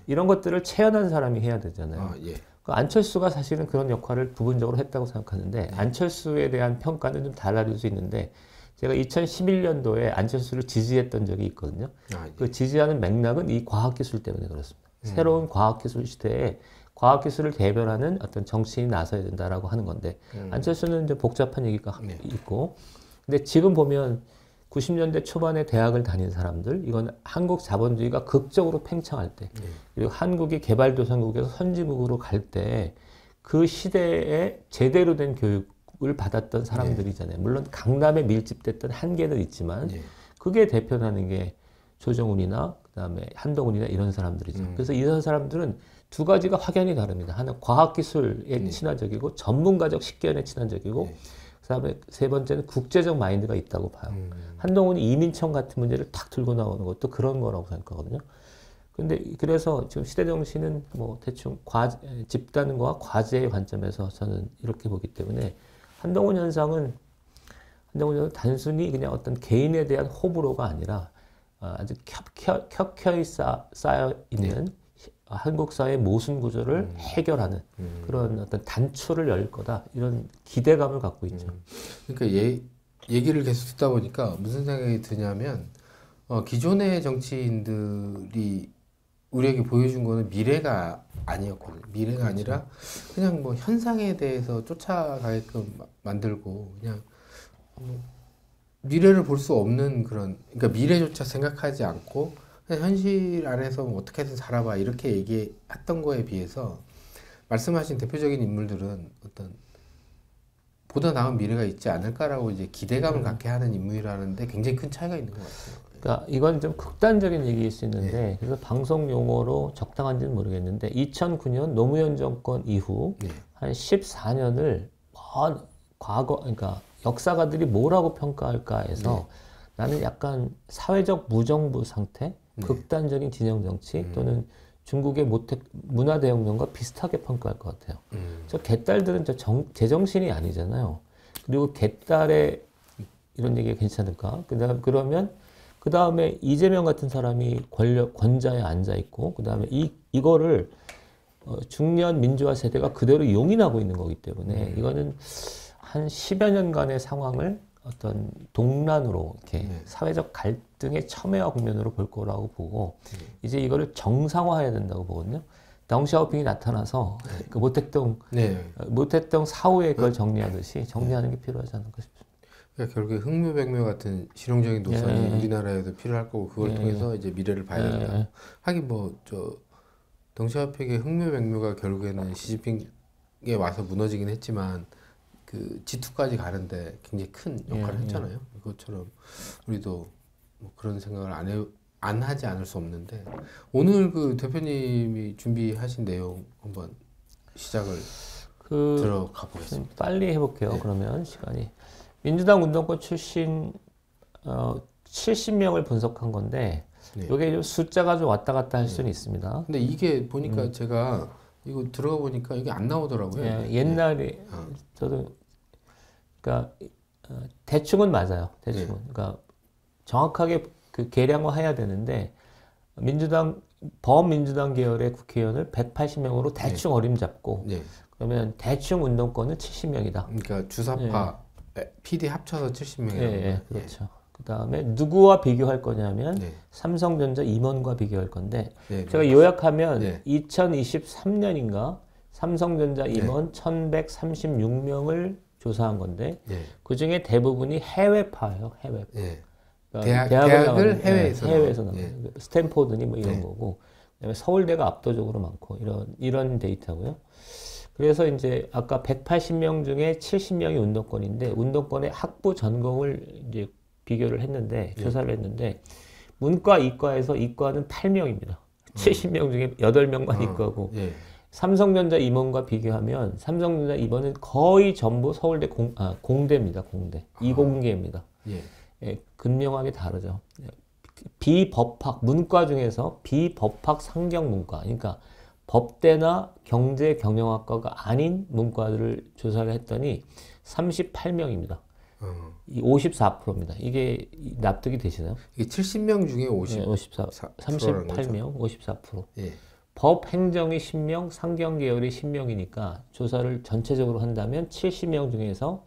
이런 것들을 체현한 사람이 해야 되잖아요. 그 안철수가 사실은 그런 역할을 부분적으로 했다고 생각하는데 안철수에 대한 평가는 좀 달라질 수 있는데 제가 2011년도에 안철수를 지지했던 적이 있거든요. 그 지지하는 맥락은 이 과학기술 때문에 그렇습니다. 새로운 과학기술 시대에 과학기술을 대변하는 어떤 정치인이 나서야 된다라고 하는 건데 안철수는 이제 복잡한 얘기가 있고 근데 지금 보면 90년대 초반에 대학을 다닌 사람들 이건 한국 자본주의가 극적으로 팽창할 때 그리고 한국이 개발도상국에서 선진국으로 갈 때 그 시대에 제대로 된 교육을 받았던 사람들이잖아요. 물론 강남에 밀집됐던 한계는 있지만 그게 대표하는 게 조정훈이나 그다음에 한동훈이나 이런 사람들이죠. 그래서 이런 사람들은 두 가지가 확연히 다릅니다. 하나는 과학기술에 친화적이고 전문가적 식견에 친화적이고 그다음에 세 번째는 국제적 마인드가 있다고 봐요. 한동훈이 이민청 같은 문제를 탁 들고 나오는 것도 그런 거라고 생각하거든요. 근데 그래서 지금 시대 정신은 뭐 대충 집단과 과제의 관점에서 저는 이렇게 보기 때문에 한동훈 현상은 단순히 그냥 어떤 개인에 대한 호불호가 아니라 아주 켜켜이 쌓여 있는 한국 사회의 모순 구조를 해결하는 그런 어떤 단초를 열 거다 이런 기대감을 갖고 있죠. 그러니까 얘기를 계속 듣다 보니까 무슨 생각이 드냐면 기존의 정치인들이 우리에게 보여준 거는 미래가 아니었거든요. 미래가 그렇죠. 아니라 그냥 뭐 현상에 대해서 쫓아가게끔 만들고 그냥 미래를 볼 수 없는 그런, 그러니까 미래조차 생각하지 않고 그냥 현실 안에서 뭐 어떻게든 살아봐 이렇게 얘기했던 거에 비해서 말씀하신 대표적인 인물들은 어떤 보다 나은 미래가 있지 않을까라고 이제 기대감을 갖게 하는 인물이라는데 굉장히 큰 차이가 있는 것 같아요. 그러니까 이건 좀 극단적인 얘기일 수 있는데 그래서 방송 용어로 적당한지는 모르겠는데 2009년 노무현 정권 이후 한 14년을 과거 그러니까 역사가들이 뭐라고 평가할까 해서 나는 약간 사회적 무정부 상태, 극단적인 진영 정치 또는 중국의 문화 대혁명과 비슷하게 평가할 것 같아요. 저 개딸들은 제정신이 아니잖아요. 그리고 개딸의 이런 얘기가 괜찮을까? 그러면 그 다음에 이재명 같은 사람이 권좌에 앉아 있고 그 다음에 이거를 중년 민주화 세대가 그대로 용인하고 있는 거기 때문에 이거는 한 10여 년간의 상황을 어떤 동란으로 이렇게 사회적 갈등의 첨예화 국면으로 볼 거라고 보고 이제 이거를 정상화해야 된다고 보거든요. 덩샤오핑이 나타나서 그 모택동 사후에 그걸 정리하듯이 정리하는 게 필요하지 않을까 싶습니다. 그러니까 결국에 흑묘백묘 같은 실용적인 노선이 우리나라에도 필요할 거고 그걸 통해서 이제 미래를 봐야 된다. 하긴 뭐 덩샤오핑의 흑묘백묘가 결국에는 시진핑에 와서 무너지긴 했지만 그 G2까지 가는데 굉장히 큰 역할을 했잖아요. 그것처럼 우리도 뭐 그런 생각을 안 하지 않을 수 없는데 오늘 그 대표님이 준비하신 내용 한번 시작을 들어가 보겠습니다. 빨리 해볼게요. 그러면 시간이 민주당 운동권 출신 70명을 분석한 건데 이게 좀 숫자가 좀 왔다 갔다 할 수는 있습니다. 근데 이게 보니까 제가 이거 들어가 보니까 이게 안 나오더라고요. 옛날에 저도 그러니까 대충은 맞아요. 대충은 그러니까 정확하게 그 계량화해야 되는데 범민주당 계열의 국회의원을 180명으로 대충 어림잡고 그러면 대충 운동권은 70명이다. 그러니까 주사파 PD 합쳐서 70명이라고. 그렇죠. 그 다음에 누구와 비교할 거냐면 삼성전자 임원과 비교할 건데 제가 요약하면 2023년인가 삼성전자 임원 1136명을 조사한 건데 그 중에 대부분이 해외파예요. 해외파. 그러니까 대학을 해외에서 나와요. 스탠포드니 뭐 이런 거고 그다음에 서울대가 압도적으로 많고 이런 데이터고요. 그래서 이제 아까 180명 중에 70명이 운동권인데 운동권의 학부 전공을 이제 비교를 했는데 조사를 했는데 문과 이과에서 이과는 8명입니다. 70명 중에 8명만 이과고 삼성전자 임원과 비교하면 삼성전자 임원은 거의 전부 서울대 공대입니다. 공대. 이공계입니다. 극명하게 다르죠. 비법학 문과 중에서 비법학 상경문과 그러니까 법대나 경제 경영학과가 아닌 문과들을 조사를 했더니 38명입니다. 이 54%입니다. 이게 납득이 되시나요? 이게 70명 중에 38명, 54%. 법 행정이 10명, 상경 계열이 10명이니까 조사를 전체적으로 한다면 70명 중에서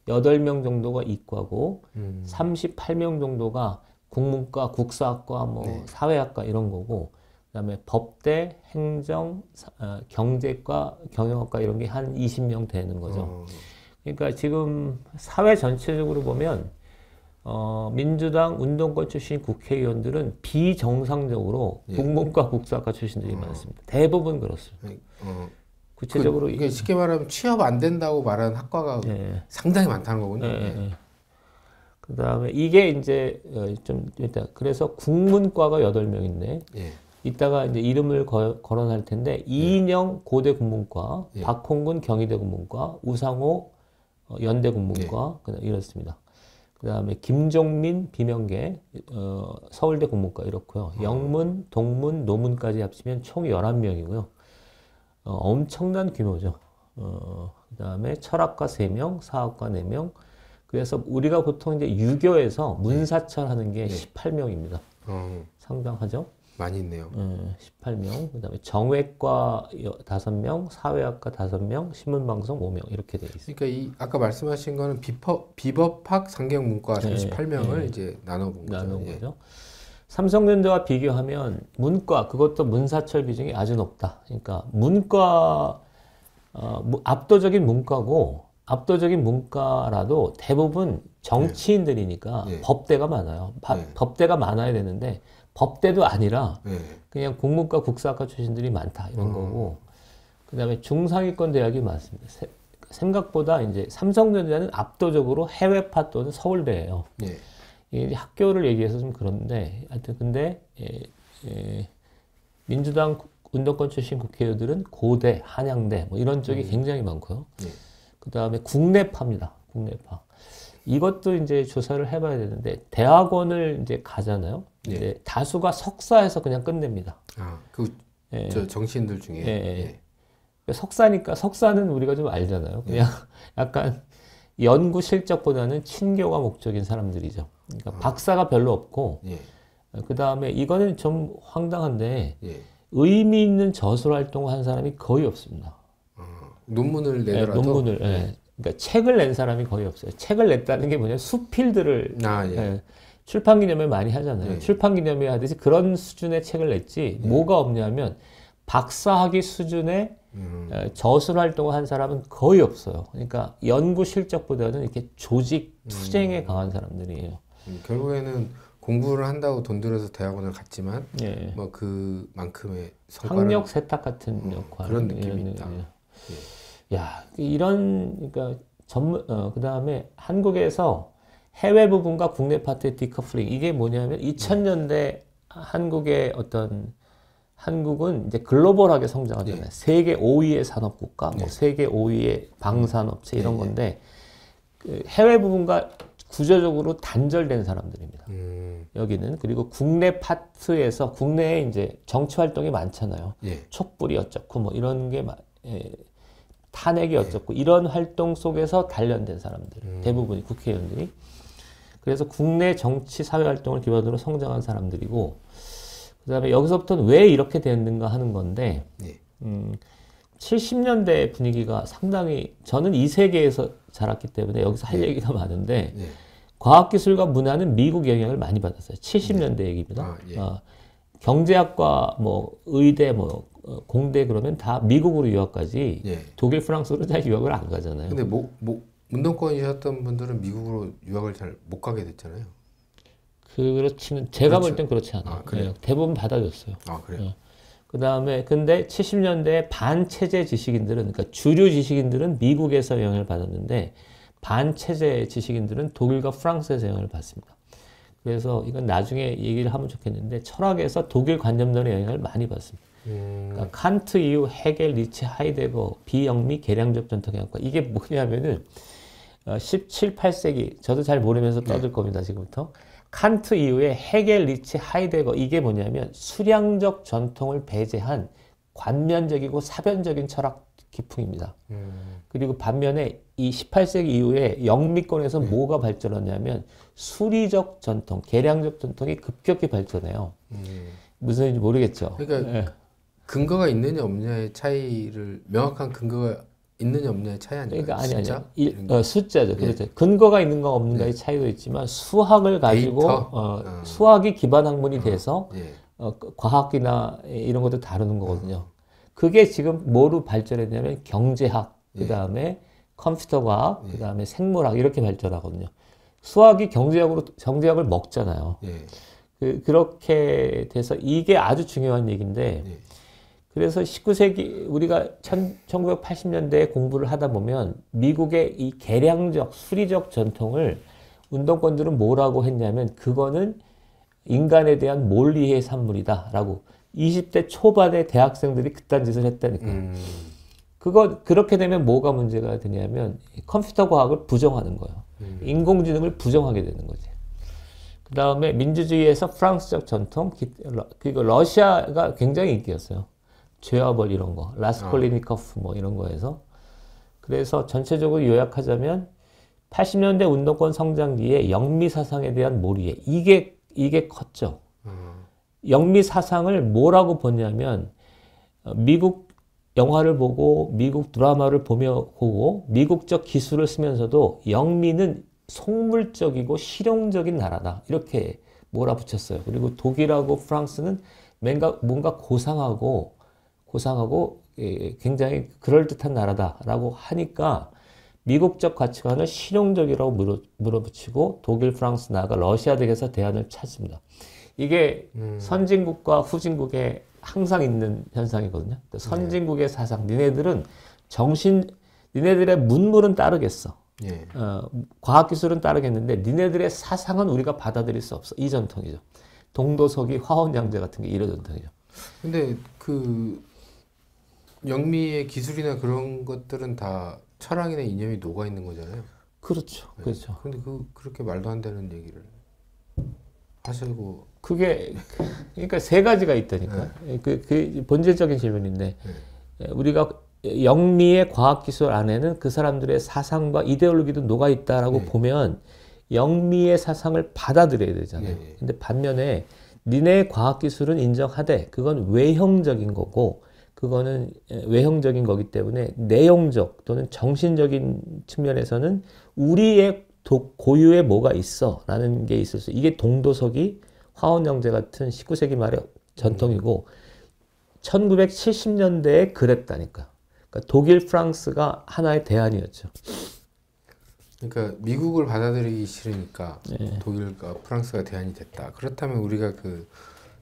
8명 정도가 이과고 38명 정도가 국문과, 국사학과, 뭐 사회학과 이런 거고 그다음에 법대, 행정, 경제과, 경영학과 이런 게 한 20명 되는 거죠. 그러니까 지금 사회 전체적으로 보면 민주당 운동권 출신 국회의원들은 비정상적으로 국문과 국사학과 출신들이 많습니다. 대부분 그렇습니다. 구체적으로 이게 쉽게 말하면 취업 안 된다고 말하는 학과가 상당히 많다는 거군요. 그다음에 이게 이제 좀 일단 그래서 국문과가 8명인데 이따가 이제 이름을 거론할 텐데 이인영 고대 국문과, 박홍근 경희대 국문과, 우상호 연대 국문과 이렇습니다. 그 다음에 김종민 비명계 서울대 국문과 이렇고요. 영문, 동문, 노문까지 합치면 총 11명이고요. 엄청난 규모죠. 그 다음에 철학과 3명, 사학과 4명. 그래서 우리가 보통 이제 유교에서 문사철 하는 게 18명입니다. 상당하죠? 많이 있네요. 18명. 그 다음에 정외과 5명, 사회학과 5명, 신문방송 5명 이렇게 되어 있습니다. 그러니까 이 아까 말씀하신 거는 비법학 상경문과 38명을 이제 나눠본 거죠. 삼성연대와 비교하면 문과, 그것도 문사철 비중이 아주 높다. 그러니까 문과, 압도적인 문과라도 대부분 정치인들이니까 법대가 많아요. 법대가 많아야 되는데 법대도 아니라 그냥 국문과 국사학과 출신들이 많다 이런 거고, 그 다음에 중상위권 대학이 많습니다. 생각보다 이제 삼성전자는 압도적으로 해외파 또는 서울대예요. 이게 학교를 얘기해서 좀 그런데 하여튼 근데 민주당 운동권 출신 국회의원들은 고대, 한양대 뭐 이런 쪽이 굉장히 많고요. 그 다음에 국내파입니다. 국내파. 이것도 이제 조사를 해봐야 되는데 대학원을 이제 가잖아요. 이제 다수가 석사에서 그냥 끝냅니다. 저 정치인들 중에. 석사니까 석사는 우리가 좀 알잖아요. 그냥 약간 연구 실적보다는 친교가 목적인 사람들이죠. 그러니까 박사가 별로 없고, 그 다음에 이거는 좀 황당한데 의미 있는 저술 활동을 한 사람이 거의 없습니다. 논문을 내더라도. 그러니까 책을 낸 사람이 거의 없어요. 책을 냈다는 게 뭐냐, 수필들을 출판 기념회 많이 하잖아요. 출판 기념회 하듯이 그런 수준의 책을 냈지. 뭐가 없냐면 박사학위 수준의 저술 활동을 한 사람은 거의 없어요. 그러니까 연구 실적보다는 이렇게 조직 투쟁에 강한 사람들이에요. 결국에는 공부를 한다고 돈 들여서 대학원을 갔지만 뭐 그만큼의 성과를 학력 세탁 같은 역할 그런 느낌이 있다. 야, 그러니까 그 다음에 한국에서 해외 부분과 국내 파트의 디커플링, 이게 뭐냐면 2000년대 한국은 이제 글로벌하게 성장하잖아요. 세계 5위의 산업국가, 뭐 세계 5위의 방산업체 이런 건데 그 해외 부분과 구조적으로 단절된 사람들입니다. 여기는. 그리고 국내 파트에서 국내에 이제 정치 활동이 많잖아요. 촛불이 어쩌고 뭐 이런 게 탄핵이 어쩌고 이런 활동 속에서 단련된 사람들, 대부분이 국회의원들이. 그래서 국내 정치 사회 활동을 기반으로 성장한 사람들이고, 그 다음에 여기서부터는 왜 이렇게 됐는가 하는 건데, 70년대 분위기가 상당히, 저는 이 세계에서 자랐기 때문에 여기서 할 얘기가 많은데, 과학기술과 문화는 미국 영향을 많이 받았어요. 70년대 얘기입니다. 경제학과 뭐 의대 뭐 공대 그러면 다 미국으로 유학까지 독일, 프랑스로 잘 유학을 안 가잖아요. 근데 운동권이셨던 분들은 미국으로 유학을 잘 못 가게 됐잖아요. 그렇지는 제가 볼 땐 그렇지 않아요. 대부분 받아줬어요. 그래요? 그 다음에 근데 70년대 반체제 지식인들은, 그러니까 주류 지식인들은 미국에서 영향을 받았는데 반체제 지식인들은 독일과 프랑스에서 영향을 받습니다. 그래서 이건 나중에 얘기를 하면 좋겠는데 철학에서 독일 관념론의 영향을 많이 받습니다. 그러니까 칸트 이후 헤겔, 니체, 하이데거, 비영미, 계량적 전통의학과, 이게 뭐냐면은 17, 8세기 저도 잘 모르면서 떠들 겁니다. 지금부터. 칸트 이후에 헤겔, 니체, 하이데거, 이게 뭐냐면 수량적 전통을 배제한 관면적이고 사변적인 철학 기풍입니다. 그리고 반면에 이 18세기 이후에 영미권에서 뭐가 발전하냐면 수리적 전통, 계량적 전통이 급격히 발전해요. 무슨 얘기인지 모르겠죠. 그러니까 근거가 있느냐 없느냐의 차이를, 명확한 근거가 있느냐 없느냐의 차이 아니에요? 그러니까 숫자? 숫자죠. 그렇죠. 근거가 있는가 없는가의 차이도 있지만 수학을 가지고 수학이 기반 학문이 돼서 과학이나 이런 것도 다루는 거거든요. 그게 지금 뭐로 발전했냐면 경제학, 그 다음에 컴퓨터 과학, 그 다음에 생물학 이렇게 발전하거든요. 수학이 경제학을 먹잖아요. 그렇게 돼서 이게 아주 중요한 얘기인데, 그래서 19세기 우리가 1980년대에 공부를 하다 보면 미국의 이 계량적, 수리적 전통을 운동권들은 뭐라고 했냐면 그거는 인간에 대한 몰리의 산물이다 라고 20대 초반의 대학생들이 그딴 짓을 했다니까. 그렇게 되면 뭐가 문제가 되냐면 컴퓨터 과학을 부정하는 거예요. 인공지능을 부정하게 되는 거지. 그 다음에 민주주의에서 프랑스적 전통, 그리고 러시아가 굉장히 인기였어요. 죄와 벌 이런 거, 라스콜리니코프 뭐 이런 거에서. 그래서 전체적으로 요약하자면 80년대 운동권 성장기에 영미 사상에 대한 몰이에 이게 컸죠. 영미 사상을 뭐라고 보냐면 미국 영화를 보고 미국 드라마를 보고 미국적 기술을 쓰면서도 영미는 속물적이고 실용적인 나라다. 이렇게 몰아붙였어요. 그리고 독일하고 프랑스는 뭔가 고상하고 굉장히 그럴듯한 나라다라고 하니까 미국적 가치관을 실용적이라고 물어붙이고 독일, 프랑스, 나아가 러시아 등에서 대안을 찾습니다. 이게 선진국과 후진국의 항상 있는 현상이거든요. 선진국의 사상, 니네들의 문물은 따르겠어. 예. 과학기술은 따르겠는데 니네들의 사상은 우리가 받아들일 수 없어. 이 전통이죠. 동도서기, 화원양제 같은 게 이런 전통이죠. 근데 그 영미의 기술이나 그런 것들은 다 철학이나 이념이 녹아 있는 거잖아요. 그렇죠. 네. 그렇죠. 근데 그렇게 말도 안 되는 얘기를 하시고. 그러니까 세 가지가 있다니까. 네. 그 본질적인 질문인데, 우리가 영미의 과학기술 안에는 그 사람들의 사상과 이데올로기도 녹아 있다라고 보면 영미의 사상을 받아들여야 되잖아요. 근데 반면에 니네의 과학기술은 인정하되 그건 외형적인 거고, 그거는 외형적인 거기 때문에 내용적 또는 정신적인 측면에서는 우리의 고유의 뭐가 있어 라는 게 있을 수 있어요. 이게 동도서기, 화원영제 같은 19세기 말의 전통이고 1970년대에 그랬다니까. 그러니까 독일, 프랑스가 하나의 대안이었죠. 그러니까 미국을 받아들이기 싫으니까 독일과 프랑스가 대안이 됐다. 그렇다면 우리가 그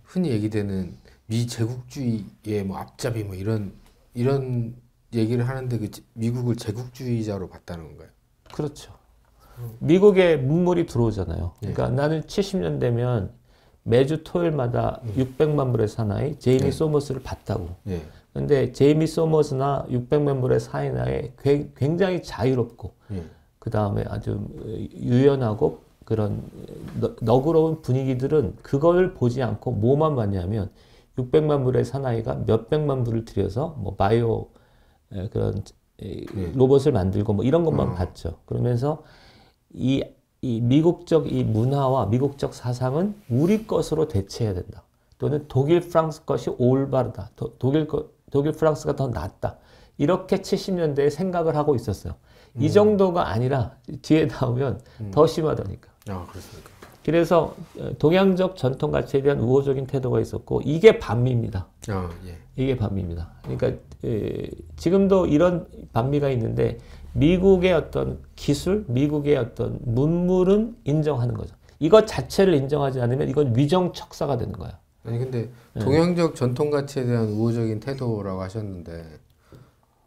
흔히 얘기되는 미제국주의의 뭐 앞잡이 뭐 이런 얘기를 하는데 그 미국을 제국주의자로 봤다는 건가요? 그렇죠. 미국에 문물이 들어오잖아요. 그러니까 나는 70년대면 매주 토요일마다 600만 불의 사나이 제이미 소머스를 봤다고. 근데 제이미 소머스나 600만 불의 사나이에 굉장히 자유롭고 그 다음에 아주 유연하고 그런 너그러운 분위기들은 그걸 보지 않고 뭐만 봤냐면 600만 불의 사나이가 몇백만 불을 들여서 뭐 바이오 그런 로봇을 만들고 뭐 이런 것만 봤죠. 그러면서 이 미국적 이 문화와 미국적 사상은 우리 것으로 대체해야 된다. 또는 독일, 프랑스 것이 올바르다. 독일, 프랑스가 더 낫다. 이렇게 70년대에 생각을 하고 있었어요. 이 정도가 아니라 뒤에 나오면 더 심하다니까. 아, 그렇습니까? 그래서 동양적 전통 가치에 대한 우호적인 태도가 있었고 이게 반미입니다. 이게 반미입니다. 그러니까 지금도 이런 반미가 있는데 미국의 어떤 기술, 미국의 어떤 문물은 인정하는 거죠. 이것 자체를 인정하지 않으면 이건 위정척사가 되는 거야. 아니 근데 동양적 전통 가치에 대한 우호적인 태도라고 하셨는데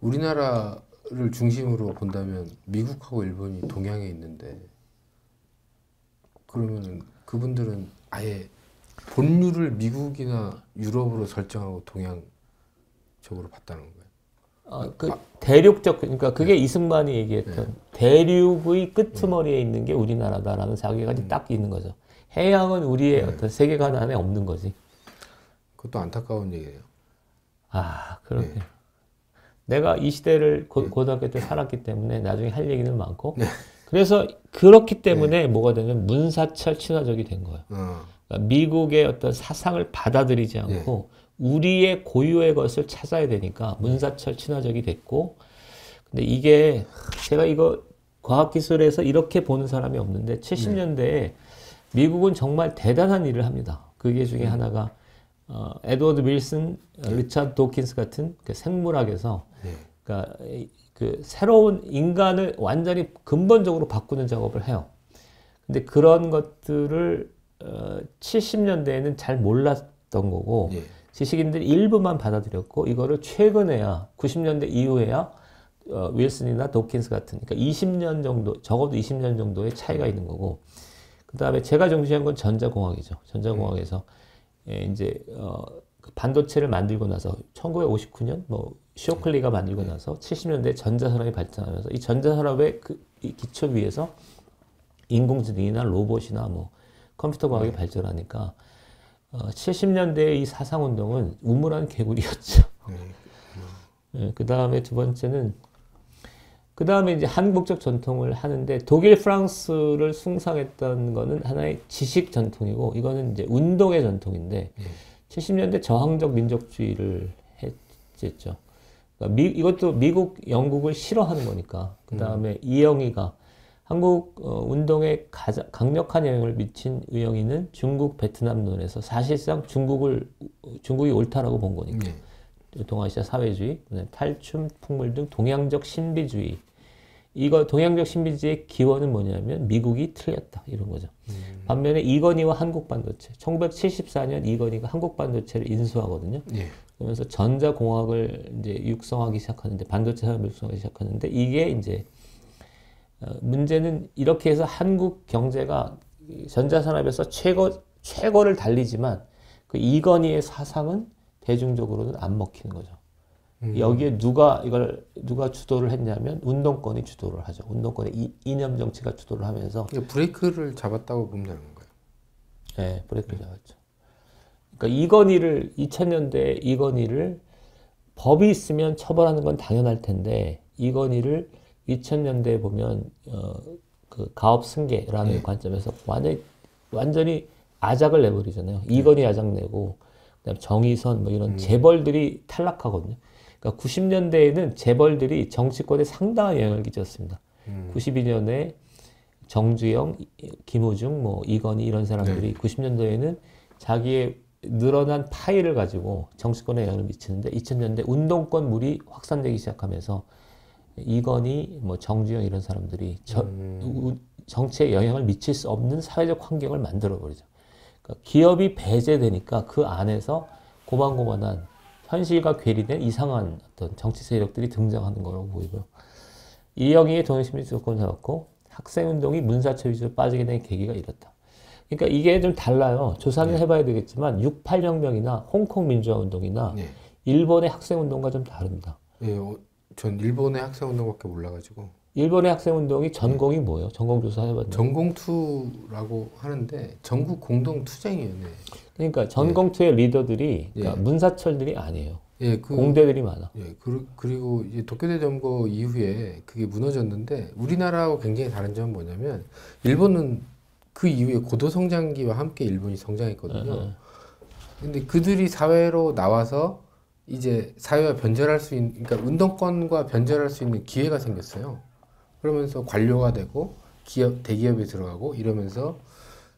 우리나라를 중심으로 본다면 미국하고 일본이 동양에 있는데 그러면은 그분들은 아예 본류를 미국이나 유럽으로 설정하고 동양적으로 봤다는 거예요. 대륙적, 그러니까 그게 이승만이 얘기했던 대륙의 끄트머리에 있는 게 우리나라다라는 자기가 딱 있는 거죠. 해양은 우리의 어떤 세계관 안에 없는 거지. 그것도 안타까운 얘기예요. 아, 그렇게. 내가 이 시대를 고등학교 때 살았기 때문에 나중에 할 얘기는 많고 그래서 그렇기 때문에 뭐가 되면 문사철 친화적이 된 거예요. 그러니까 미국의 어떤 사상을 받아들이지 않고 우리의 고유의 것을 찾아야 되니까 문사철 친화적이 됐고 근데 이게 제가 이거 과학기술에서 이렇게 보는 사람이 없는데 70년대에 미국은 정말 대단한 일을 합니다. 그게 중에 하나가 에드워드 윌슨, 리차드 도킨스 같은 그 생물학에서 그러니까 그 새로운 인간을 완전히 근본적으로 바꾸는 작업을 해요. 근데 그런 것들을 70년대에는 잘 몰랐던 거고 지식인들이 일부만 받아들였고 이거를 최근에야 90년대 이후에야 윌슨이나 도킨스 같은 그러니까 20년 정도 적어도 20년 정도의 차이가 있는 거고 그 다음에 제가 중시한 건 전자공학이죠. 전자공학에서 이제 그 반도체를 만들고 나서 1959년 뭐 쇼클리가 만들고 나서 70년대 전자산업이 발전하면서 이 전자산업의 이 기초 위에서 인공지능이나 로봇이나 뭐 컴퓨터 과학이 발전하니까 70년대의 이 사상운동은 우물한 개구리였죠. 네, 그 다음에 두 번째는 그 다음에 이제 한국적 전통을 하는데 독일, 프랑스를 숭상했던 거는 하나의 지식 전통이고 이거는 이제 운동의 전통인데 70년대 저항적 민족주의를 했죠. 그러니까 이것도 미국, 영국을 싫어하는 거니까. 그 다음에 이영희가 한국 운동에 가장 강력한 영향을 미친 의영희는 중국 베트남론에서 사실상 중국이 옳다라고 본 거니까. 동아시아 사회주의, 탈춤, 풍물 등 동양적 신비주의. 이거 동양적 신비주의의 기원은 뭐냐면 미국이 틀렸다 이런 거죠. 반면에 이건희와 한국 반도체. 1974년 이건희가 한국 반도체를 인수하거든요. 그러면서 전자공학을 이제 육성하기 시작하는데 반도체 산업을 육성하기 시작하는데 이게 이제 문제는 이렇게 해서 한국 경제가 전자산업에서 최고를 달리지만 그 이건희의 사상은 대중적으로는 안 먹히는 거죠. 여기에 누가 주도를 했냐면 운동권이 주도를 하죠. 운동권의 이념 정치가 주도를 하면서 브레이크를 잡았다고 보면 되는 건가요? 네, 브레이크를 잡았죠. 그러니까 2000년대 이건희를 법이 있으면 처벌하는 건 당연할 텐데 이건희를 2000년대에 보면 그 가업 승계라는 관점에서 완전히 아작을 내버리잖아요. 이건희 아작 내고 그다음 정의선 뭐 이런 재벌들이 탈락하거든요. 그러니까 90년대에는 재벌들이 정치권에 상당한 영향을 끼쳤습니다. 92년에 정주영, 김호중, 뭐 이건희 이런 사람들이 90년도에는 자기의 늘어난 파일을 가지고 정치권에 영향을 미치는데 2000년대 운동권 물이 확산되기 시작하면서 이건희, 뭐 정주영 이런 사람들이 정치에 영향을 미칠 수 없는 사회적 환경을 만들어 버리죠. 그러니까 기업이 배제되니까 그 안에서 고만고만한 현실과 괴리된 이상한 어떤 정치 세력들이 등장하는 거라고 보이고요. 이영희의 동양시민주의 정권을 잡았고 학생운동이 문사철 위주로 빠지게 된 계기가 이렇다. 그러니까 이게 좀 달라요. 조사는 해봐야 되겠지만 68혁명이나 홍콩 민주화운동이나 일본의 학생운동과 좀 다릅니다. 전 일본의 학생운동밖에 몰라가지고. 일본의 학생운동이 전공이 뭐예요? 전공 조사 해봤나요? 전공투라고 하는데 전국 공동투쟁위원회. 그러니까 전공투의 리더들이 그러니까 문사철들이 아니에요. 공대들이 많아. 그리고 이제 도쿄대 점거 이후에 그게 무너졌는데 우리나라하고 굉장히 다른 점은 뭐냐면 일본은 그 이후에 고도성장기와 함께 일본이 성장했거든요. 근데 그들이 사회로 나와서 이제 사회와 변절할 수 있는, 그러니까 운동권과 변절할 수 있는 기회가 생겼어요. 그러면서 관료가 되고 대기업에 들어가고 이러면서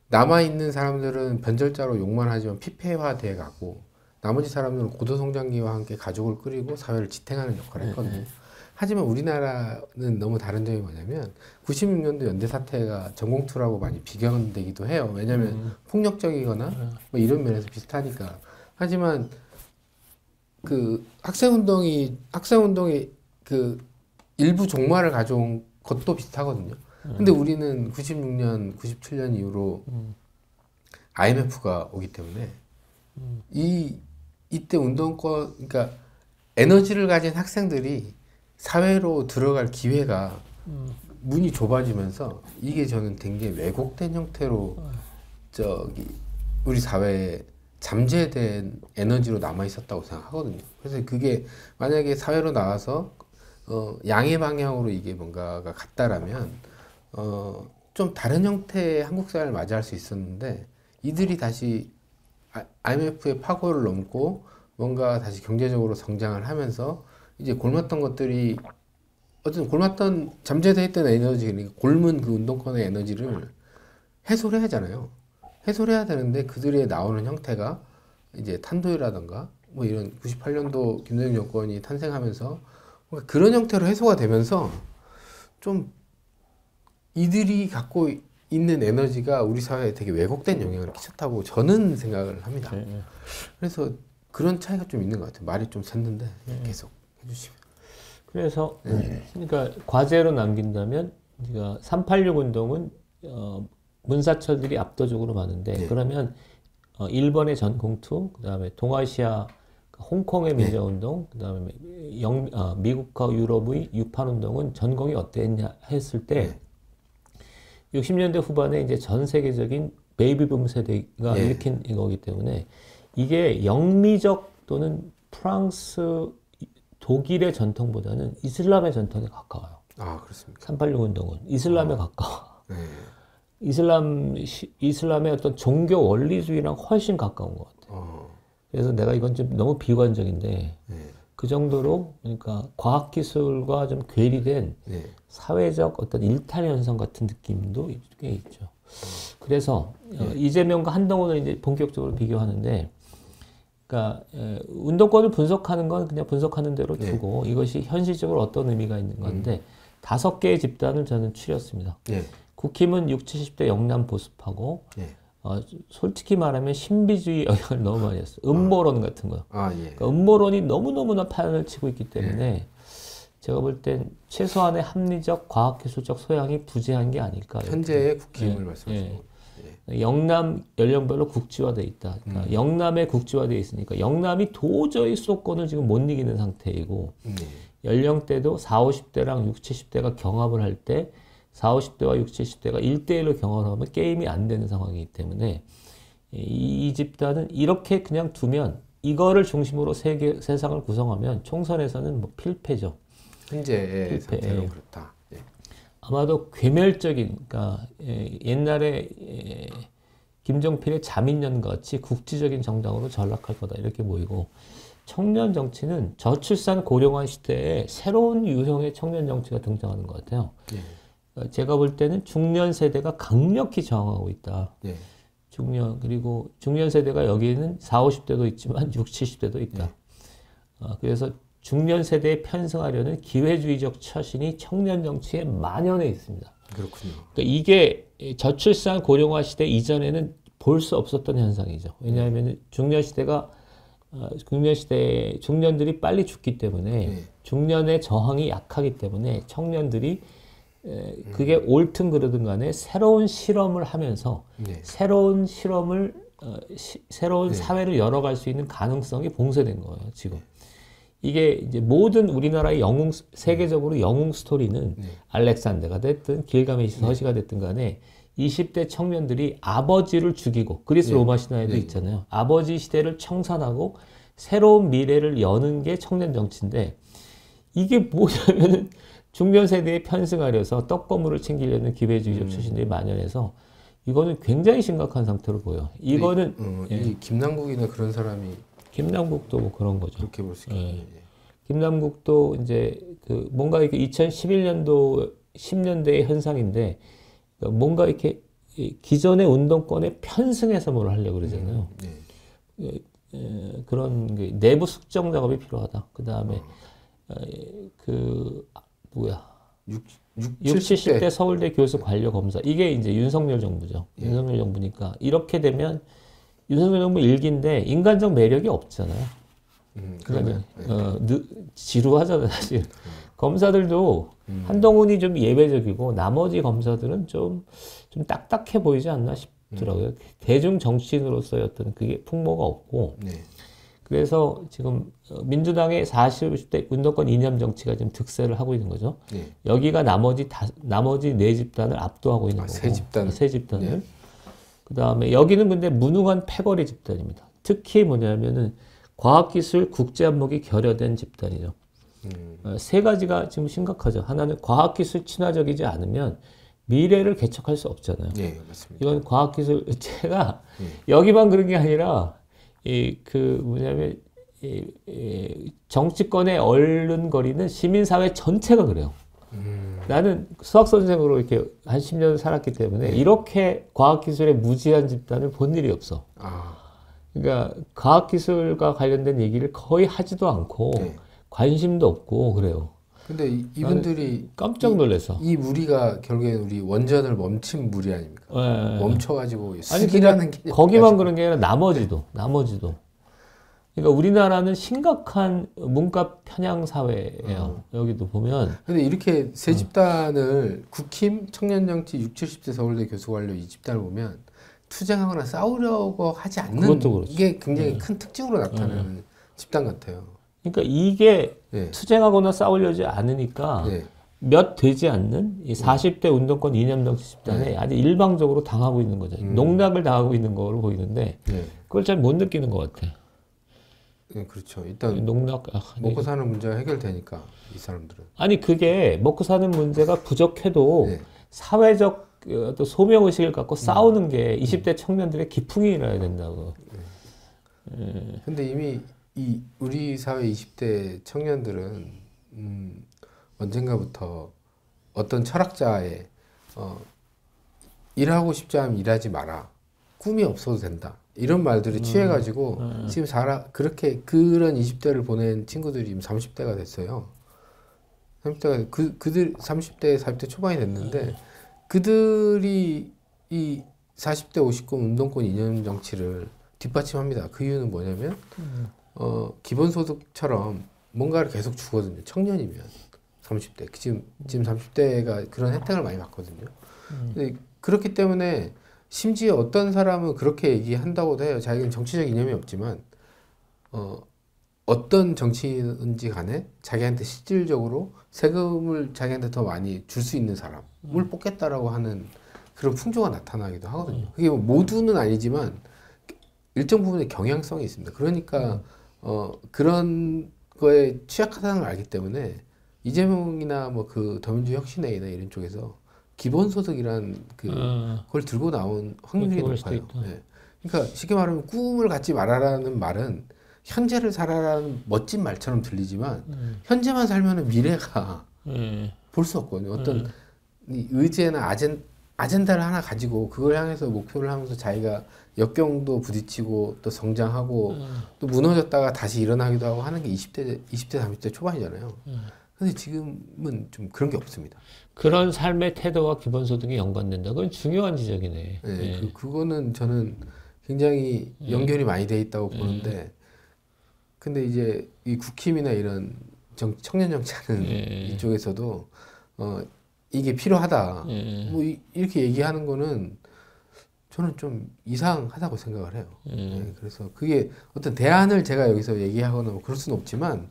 남아있는 사람들은 변절자로 욕만 하지만 피폐화돼 가고 나머지 사람들은 고도성장기와 함께 가족을 꾸리고 사회를 지탱하는 역할을 했거든요. 하지만 우리나라는 너무 다른 점이 뭐냐면 96년도 연대 사태가 전공투라고 많이 비교되기도 해요. 왜냐하면 폭력적이거나 뭐 이런 면에서 비슷하니까. 하지만 그 학생운동이 그 일부 종말을 가져온 것도 비슷하거든요. 근데 우리는 96년, 97년 이후로 IMF가 오기 때문에 이때 운동권, 그러니까 에너지를 가진 학생들이 사회로 들어갈 기회가 문이 좁아지면서 이게 저는 굉장히 왜곡된 형태로 우리 사회에 잠재된 에너지로 남아 있었다고 생각하거든요. 그래서 그게 만약에 사회로 나와서 양의 방향으로 이게 뭔가가 갔다라면 좀 다른 형태의 한국 사회를 맞이할 수 있었는데 이들이 다시 IMF의 파고를 넘고 뭔가 다시 경제적으로 성장을 하면서 이제 골랐던 것들이 어쨌든 잠재되어 있던 에너지, 그러니까 곪은 그 운동권의 에너지를 해소를 해야 하잖아요. 해소를 해야 되는데 그들이 나오는 형태가 이제 탄도이라던가 뭐 이런 98년도 김대중 정권이 탄생하면서 뭔가 그런 형태로 해소가 되면서 좀 이들이 갖고 있는 에너지가 우리 사회에 되게 왜곡된 영향을 끼쳤다고 저는 생각을 합니다. 그래서 그런 차이가 좀 있는 것 같아요. 말이 좀 샜는데 계속 해주시면. 그래서 그러니까 과제로 남긴다면 우리가 386 운동은 문사철들이 압도적으로 많은데 그러면 일본의 전공투, 그다음에 동아시아 홍콩의 민주운동, 그다음에 미국과 유럽의 유판운동은 전공이 어땠냐 했을 때 60년대 후반에 이제 전 세계적인 베이비붐 세대가 일으킨 이거기 때문에 이게 영미적 또는 프랑스, 독일의 전통보다는 이슬람의 전통에 가까워요. 아, 그렇습니까? 386 운동은 이슬람에 가까워. 이슬람의 어떤 종교 원리주의랑 훨씬 가까운 것 같아요. 그래서 내가 이건 좀 너무 비관적인데 그 정도로 그러니까 과학기술과 좀 괴리된 사회적 어떤 일탈 현상 같은 느낌도 꽤 있죠. 그래서 이재명과 한동훈을 이제 본격적으로 비교하는데 그러니까 운동권을 분석하는 건 그냥 분석하는 대로 두고 이것이 현실적으로 어떤 의미가 있는 건데 5개의 집단을 저는 추렸습니다. 국힘은 60, 70대 영남 보수파고 솔직히 말하면 신비주의 영향을 너무 많이 했어요. 음모론 같은 거. 그러니까 음모론이 너무너무나 판을 치고 있기 때문에 제가 볼 땐 최소한의 합리적, 과학기술적 소양이 부재한 게 아닐까. 현재의 국힘을 말씀하시는 거예요. 영남 연령별로 국지화돼 있다. 그러니까 영남에 국지화돼 있으니까 영남이 도저히 수도권을 지금 못 이기는 상태이고 연령대도 40, 50대랑 60, 70대가 경합을 할 때 40, 50대와 60, 70대가 1대1로 경합을 하면 게임이 안 되는 상황이기 때문에 이 집단은 이렇게 그냥 두면 이거를 중심으로 세상을 구성하면 총선에서는 뭐 필패죠. 현재의 상태로 그렇다. 아마도 괴멸적인, 그러니까 옛날에 김종필의 자민련 같이 국지적인 정당으로 전락할 거다 이렇게 보이고 청년 정치는 저출산 고령화 시대에 새로운 유형의 청년 정치가 등장하는 것 같아요. 제가 볼 때는 중년 세대가 강력히 저항하고 있다. 그리고 중년 세대가 여기에는 40, 50대도 있지만 60, 70대도 있다. 그래서 중년 세대에 편승하려는 기회주의적 처신이 청년 정치에 만연해 있습니다. 그렇군요. 그러니까 이게 저출산 고령화 시대 이전에는 볼 수 없었던 현상이죠. 왜냐하면 중년들이 빨리 죽기 때문에 중년의 저항이 약하기 때문에 청년들이 그게 옳든 그러든 간에 새로운 실험을 하면서 새로운 사회를 열어갈 수 있는 가능성이 봉쇄된 거예요, 지금. 이게 이제 모든 우리나라의 세계적으로 영웅 스토리는 알렉산더가 됐든 길가메시 서시가 됐든 간에 20대 청년들이 아버지를 죽이고 그리스 로마 신화에도 있잖아요. 아버지 시대를 청산하고 새로운 미래를 여는 게 청년 정치인데 이게 뭐냐면은 중년 세대에 편승하려서 떡고물을 챙기려는 기회주의적 추신들이 만연해서 이거는 굉장히 심각한 상태로 보여. 이거는 이 김남국이나 그런 사람이 김남국도 뭐 그런 거죠. 그렇게 볼 수 있겠네요. 김남국도 이제 그 뭔가 이렇게 2011년도 10년대의 현상인데 뭔가 이렇게 기존의 운동권에 편승해서 뭘 하려고 그러잖아요. 그런 내부 숙정 작업이 필요하다. 그 다음에 60, 70대 서울대 교수 관료 검사 이게 이제 윤석열 정부죠. 윤석열 정부니까 이렇게 되면 윤석열 정부 일기인데 인간적 매력이 없잖아요. 그러면 지루하잖아요, 사실. 검사들도 한동훈이 좀 예외적이고 나머지 검사들은 좀 딱딱해 보이지 않나 싶더라고요. 대중 정치인으로서의 어떤 그게 풍모가 없고. 그래서 지금 민주당의 40, 50대 운동권 이념 정치가 지금 득세를 하고 있는 거죠. 여기가 나머지 4집단을 압도하고 있는 거고. 세 집단을. 그 다음에 여기는 근데 무능한 패거리 집단입니다. 특히 뭐냐면은 과학기술 국제안목이 결여된 집단이죠. 세 가지가 지금 심각하죠. 하나는 과학기술 친화적이지 않으면 미래를 개척할 수 없잖아요. 맞습니다. 이건 과학기술 제가 여기만 그런 게 아니라 정치권에 얼른거리는 시민사회 전체가 그래요. 나는 수학 선생으로 이렇게 한 10년 살았기 때문에 이렇게 과학기술에 무지한 집단을 본 일이 없어. 그러니까 과학기술과 관련된 얘기를 거의 하지도 않고 관심도 없고 그래요. 근데 이분들이 깜짝 놀라서 이 무리가 결국엔 우리 원전을 멈춘 무리 아닙니까? 멈춰가지고 아니 그냥 거기만 그런 게 아니라 나머지도. 그러니까 우리나라는 심각한 문과 편향 사회예요. 여기도 보면. 근데 이렇게 세 집단을 국힘, 청년정치, 60, 70대 서울대 교수관료 이 집단을 보면 투쟁하거나 싸우려고 하지 않는 그렇죠. 게 굉장히 큰 특징으로 나타나는 집단 같아요. 그러니까 이게 투쟁하거나 싸우려지 않으니까 몇 되지 않는 이 40대 운동권 이념 정치 집단에 아주 일방적으로 당하고 있는 거죠. 농락을 당하고 있는 거로 보이는데 그걸 잘 못 느끼는 것 같아. 네, 그렇죠. 일단 농락 먹고 사는 문제가 해결되니까 이 사람들은. 아니 그게 먹고 사는 문제가 부족해도 사회적 또 소명의식을 갖고 싸우는 게 20대 청년들의 기풍이라야 된다고. 근데 이미 우리 사회 20대 청년들은 언젠가부터 어떤 철학자의 일하고 싶지 않으면 일하지 마라. 꿈이 없어도 된다. 이런 말들을 취해가지고 지금 그렇게 그런 20대를 보낸 친구들이 지금 30대가 됐어요. 30대가 그들 30대, 40대 초반이 됐는데 그들이 이 40대, 50권 운동권 이념 정치를 뒷받침합니다. 그 이유는 뭐냐면 기본소득처럼 뭔가를 계속 주거든요. 청년이면 30대 지금 30대가 그런 혜택을 많이 받거든요. 근데 그렇기 때문에 심지어 어떤 사람은 그렇게 얘기한다고도 해요. 자기는 정치적 이념이 없지만 어떤 정치인지 간에 자기한테 실질적으로 세금을 자기한테 더 많이 줄 수 있는 사람을 뽑겠다라고 하는 그런 풍조가 나타나기도 하거든요. 그게 뭐 모두는 아니지만 일정 부분의 경향성이 있습니다. 그러니까 그런 거에 취약하다는 걸 알기 때문에 이재명이나 뭐 그 더민주 혁신회의나 이런 쪽에서 기본소득이란 그걸 들고 나온 확률이 높아요. 네. 그러니까 쉽게 말하면 꿈을 갖지 말아라는 말은 현재를 살아라는 멋진 말처럼 들리지만 현재만 살면은 미래가 볼 수 없거든요. 어떤 이 의제나 아젠다를 하나 가지고 그걸 향해서 목표를 하면서 자기가 역경도 부딪히고 또 성장하고 또 무너졌다가 다시 일어나기도 하고 하는 게 20대, 30대 초반이잖아요. 근데 지금은 좀 그런 게 없습니다. 그런 삶의 태도와 기본소득이 연관된다. 그건 중요한 지적이네. 네, 그거는 저는 굉장히 연결이 많이 돼 있다고 보는데, 근데 이제 이 국힘이나 이런 청년 정치하는 이쪽에서도 이게 필요하다. 뭐 이렇게 얘기하는 거는 저는 좀 이상하다고 생각을 해요. 네, 그래서 그게 어떤 대안을 제가 여기서 얘기하거나 뭐 그럴 수는 없지만,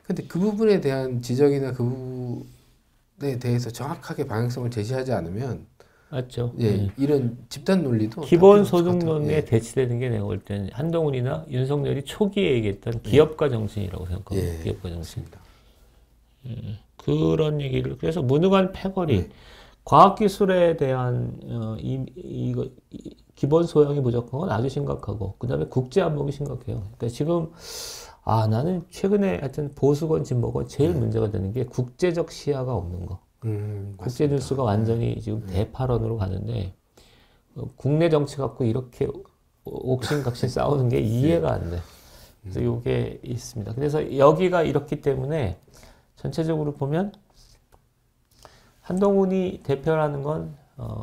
근데 그 부분에 대한 지적이나 그 부분에 대해서 정확하게 방향성을 제시하지 않으면 맞죠. 이런 집단 논리도 기본소득론에 대치되는 게 내가 볼 때는 한동훈이나 윤석열이 초기에 얘기했던 기업가 정신이라고 생각합니다. 기업가 정신. 그런 얘기를 그래서 무능한 패거리, 과학기술에 대한 기본 소양이 부족한 건 아주 심각하고 그 다음에 국제안보가 심각해요. 그러니까 지금 나는 최근에 하여튼 보수건 진보건 제일 문제가 되는 게 국제적 시야가 없는 거. 국제 뉴스가 완전히 지금 대파런으로 가는데 국내 정치 갖고 이렇게 옥신각신 싸우는 게 이해가 안 돼. 그래서 이게 있습니다. 그래서 여기가 이렇기 때문에 전체적으로 보면 한동훈이 대표라는 건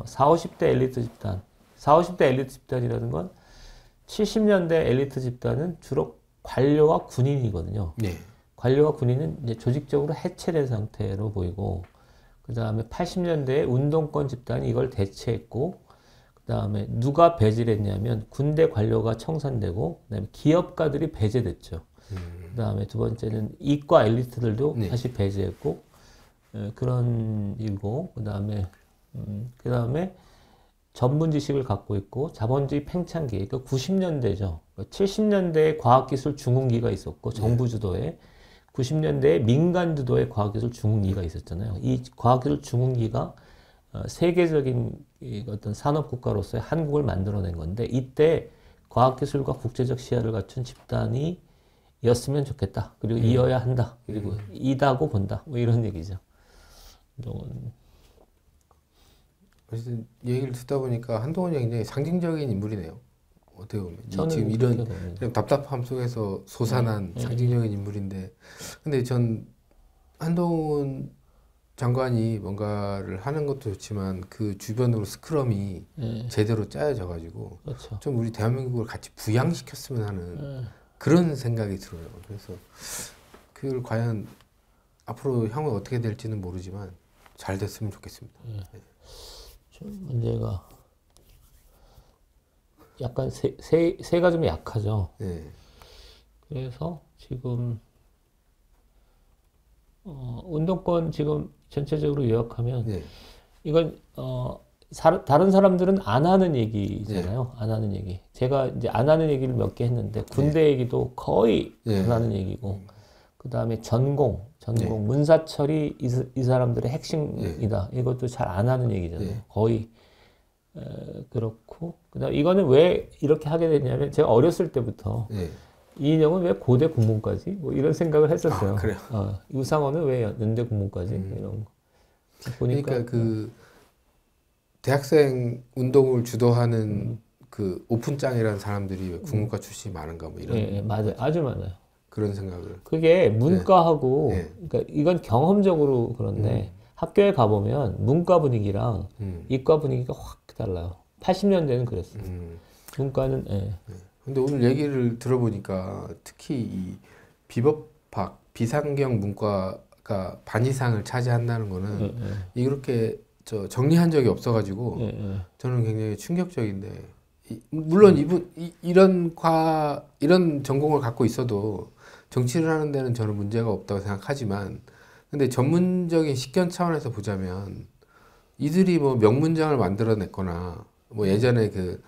40, 50대 엘리트 집단, 40, 50대 엘리트 집단이라는 건 70년대 엘리트 집단은 주로 관료와 군인이거든요. 관료와 군인은 이제 조직적으로 해체된 상태로 보이고, 그 다음에 80년대에 운동권 집단이 이걸 대체했고, 그 다음에 누가 배제를 했냐면 군대 관료가 청산되고, 그 다음에 기업가들이 배제됐죠. 그 다음에 두 번째는 이과 엘리트들도 다시 배제했고, 그런 일고, 그 다음에 전문 지식을 갖고 있고 자본주의 팽창기, 그러니까 90년대죠. 70년대에 과학기술 중흥기가 있었고 정부 주도에 90년대에 민간 주도의 과학기술 중흥기가 있었잖아요. 이 과학기술 중흥기가 세계적인 어떤 산업국가로서의 한국을 만들어낸 건데 이때 과학기술과 국제적 시야를 갖춘 집단이 였으면 좋겠다. 그리고 이어야 한다. 그리고 이다고 본다. 뭐 이런 얘기죠. 어쨌든 얘기를 듣다 보니까 한동훈이 굉장히 상징적인 인물이네요. 어떻게 보면 지금 이런 답답함 속에서 솟아난 상징적인 인물인데, 근데 전 한동훈 장관이 뭔가를 하는 것도 좋지만 그 주변으로 스크럼이 제대로 짜여져 가지고 그렇죠. 좀 우리 대한민국을 같이 부양시켰으면 하는 그런 생각이 들어요. 그래서 그걸 과연 앞으로 향후 어떻게 될지는 모르지만 잘 됐으면 좋겠습니다. 좀 문제가 약간 세가 좀 약하죠. 네. 그래서 지금 운동권 지금 전체적으로 요약하면 네. 이건 다른 사람들은 안 하는 얘기잖아요. 안 하는 얘기. 제가 이제 안 하는 얘기를 몇 개 했는데 군대 얘기도 거의 안 하는 얘기고 그 다음에 전공 문사철이 이 사람들의 핵심이다. 이것도 잘 안 하는 얘기잖아요. 거의 그렇고 그다음 이거는 왜 이렇게 하게 됐냐면 제가 어렸을 때부터 이인영은 왜 고대 국문과지? 뭐 이런 생각을 했었어요. 아, 그래요? 유상원은 왜 연대 국문과지? 이런 거. 보니까 그러니까 그 대학생 운동을 주도하는 그 오픈짱이라는 사람들이 왜 국문과 출신이 많은가 뭐 이런 맞아요. 아주 많아요. 그런 생각을. 그게 문과하고 그러니까 이건 경험적으로 그런데 학교에 가보면 문과 분위기랑 이과 분위기가 확 달라요. 80년대는 그랬어요. 문과는 근데 오늘 얘기를 들어보니까 특히 이 비법학, 비상경 문과가 반 이상을 차지한다는 거는 이렇게 정리한 적이 없어가지고 저는 굉장히 충격적인데 물론 이런 전공을 갖고 있어도 정치를 하는 데는 저는 문제가 없다고 생각하지만 근데 전문적인 식견 차원에서 보자면 이들이 뭐 명문장을 만들어냈거나 뭐 예전에 그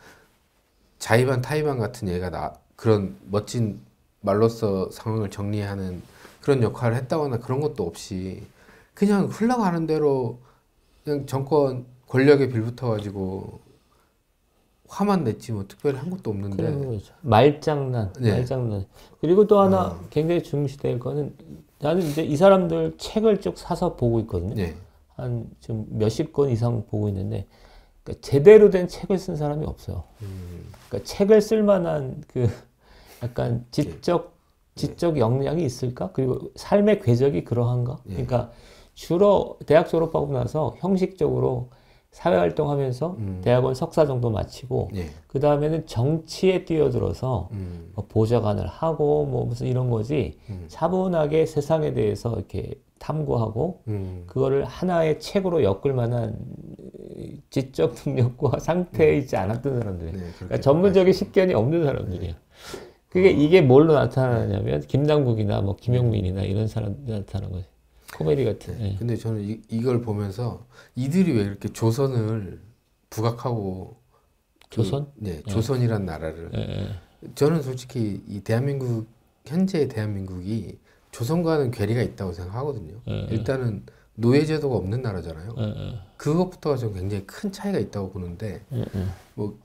자의반 타의반 같은 얘가 그런 멋진 말로써 상황을 정리하는 그런 역할을 했다거나 그런 것도 없이 그냥 흘러가는 대로 그냥 정권 권력에 빌붙어가지고 화만 냈지 뭐 특별히 한 것도 없는데 그렇죠. 말장난. 그리고 또 하나 굉장히 중시될 거는 나는 이제 이 사람들 책을 쭉 사서 보고 있거든요. 한 지금 몇십 권 이상 보고 있는데 그러니까 제대로 된 책을 쓴 사람이 없어요. 그러니까 책을 쓸 만한 그 약간 지적 역량이 있을까? 그리고 삶의 궤적이 그러한가? 그러니까 주로 대학 졸업하고 나서 형식적으로 사회활동하면서 대학원 석사 정도 마치고 그 다음에는 정치에 뛰어들어서 뭐 보좌관을 하고 뭐 무슨 이런 거지 차분하게 세상에 대해서 이렇게 탐구하고 그거를 하나의 책으로 엮을 만한 지적 능력과 상태에 있지 않았던 사람들이에요. 그러니까 전문적인 식견이 없는 사람들이에요. 그게 이게 뭘로 나타나냐면 김남국이나 뭐 김용민이나 이런 사람들이 나타나는 거죠. 코미디 같은. 근데 저는 이걸 보면서 이들이 왜 이렇게 조선을 부각하고 조선? 조선이란 나라를 저는 솔직히 이 대한민국 현재의 대한민국이 조선과는 괴리가 있다고 생각하거든요. 일단은 노예제도가 없는 나라잖아요. 그것부터가 좀 굉장히 큰 차이가 있다고 보는데 뭐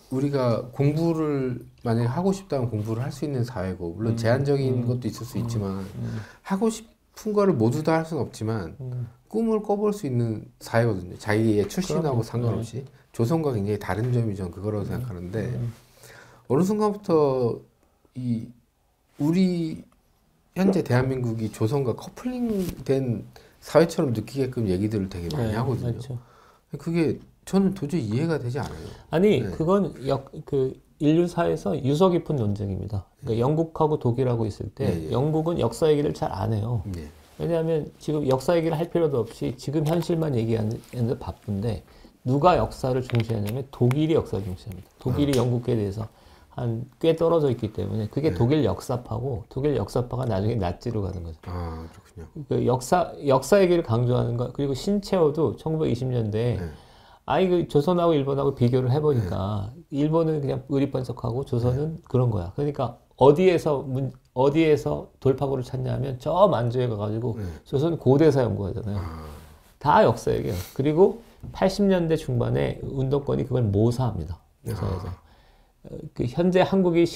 우리가 공부를 만약에 하고 싶다면 공부를 할 수 있는 사회고 물론 제한적인 것도 있을 수 있지만 하고 싶은 거를 모두 다 할 수는 없지만 꿈을 꿔볼 수 있는 사회거든요. 자기의 출신하고 상관없이 조선과 굉장히 다른 점이 전 그거라고 생각하는데 어느 순간부터 이 우리 현재 대한민국이 조선과 커플링된 사회처럼 느끼게끔 얘기들을 되게 많이 하거든요. 맞죠. 그게 저는 도저히 이해가 되지 않아요. 아니 그건 인류사에서 유서 깊은 논쟁입니다. 그러니까 영국하고 독일하고 있을 때 영국은 역사 얘기를 잘 안 해요. 왜냐하면 지금 역사 얘기를 할 필요도 없이 지금 현실만 얘기하는데 바쁜데 누가 역사를 중시하냐면 독일이 역사를 중시합니다. 독일이 영국에 대해서 한 꽤 떨어져 있기 때문에 그게 독일 역사파고 독일 역사파가 나중에 나치로 가는 거죠. 아 그렇군요. 그 역사 얘기를 강조하는 거 그리고 신채호도 1920년대에 그 조선하고 일본하고 비교를 해보니까 일본은 그냥 의리번쩍하고 조선은 그런 거야. 그러니까 어디에서 돌파구를 찾냐면 저 만주에 가가지고 조선 고대사 연구하잖아요. 다 역사 얘기예요. 그리고 80년대 중반에 운동권이 그걸 모사합니다. 모사해서. 그 현재 한국이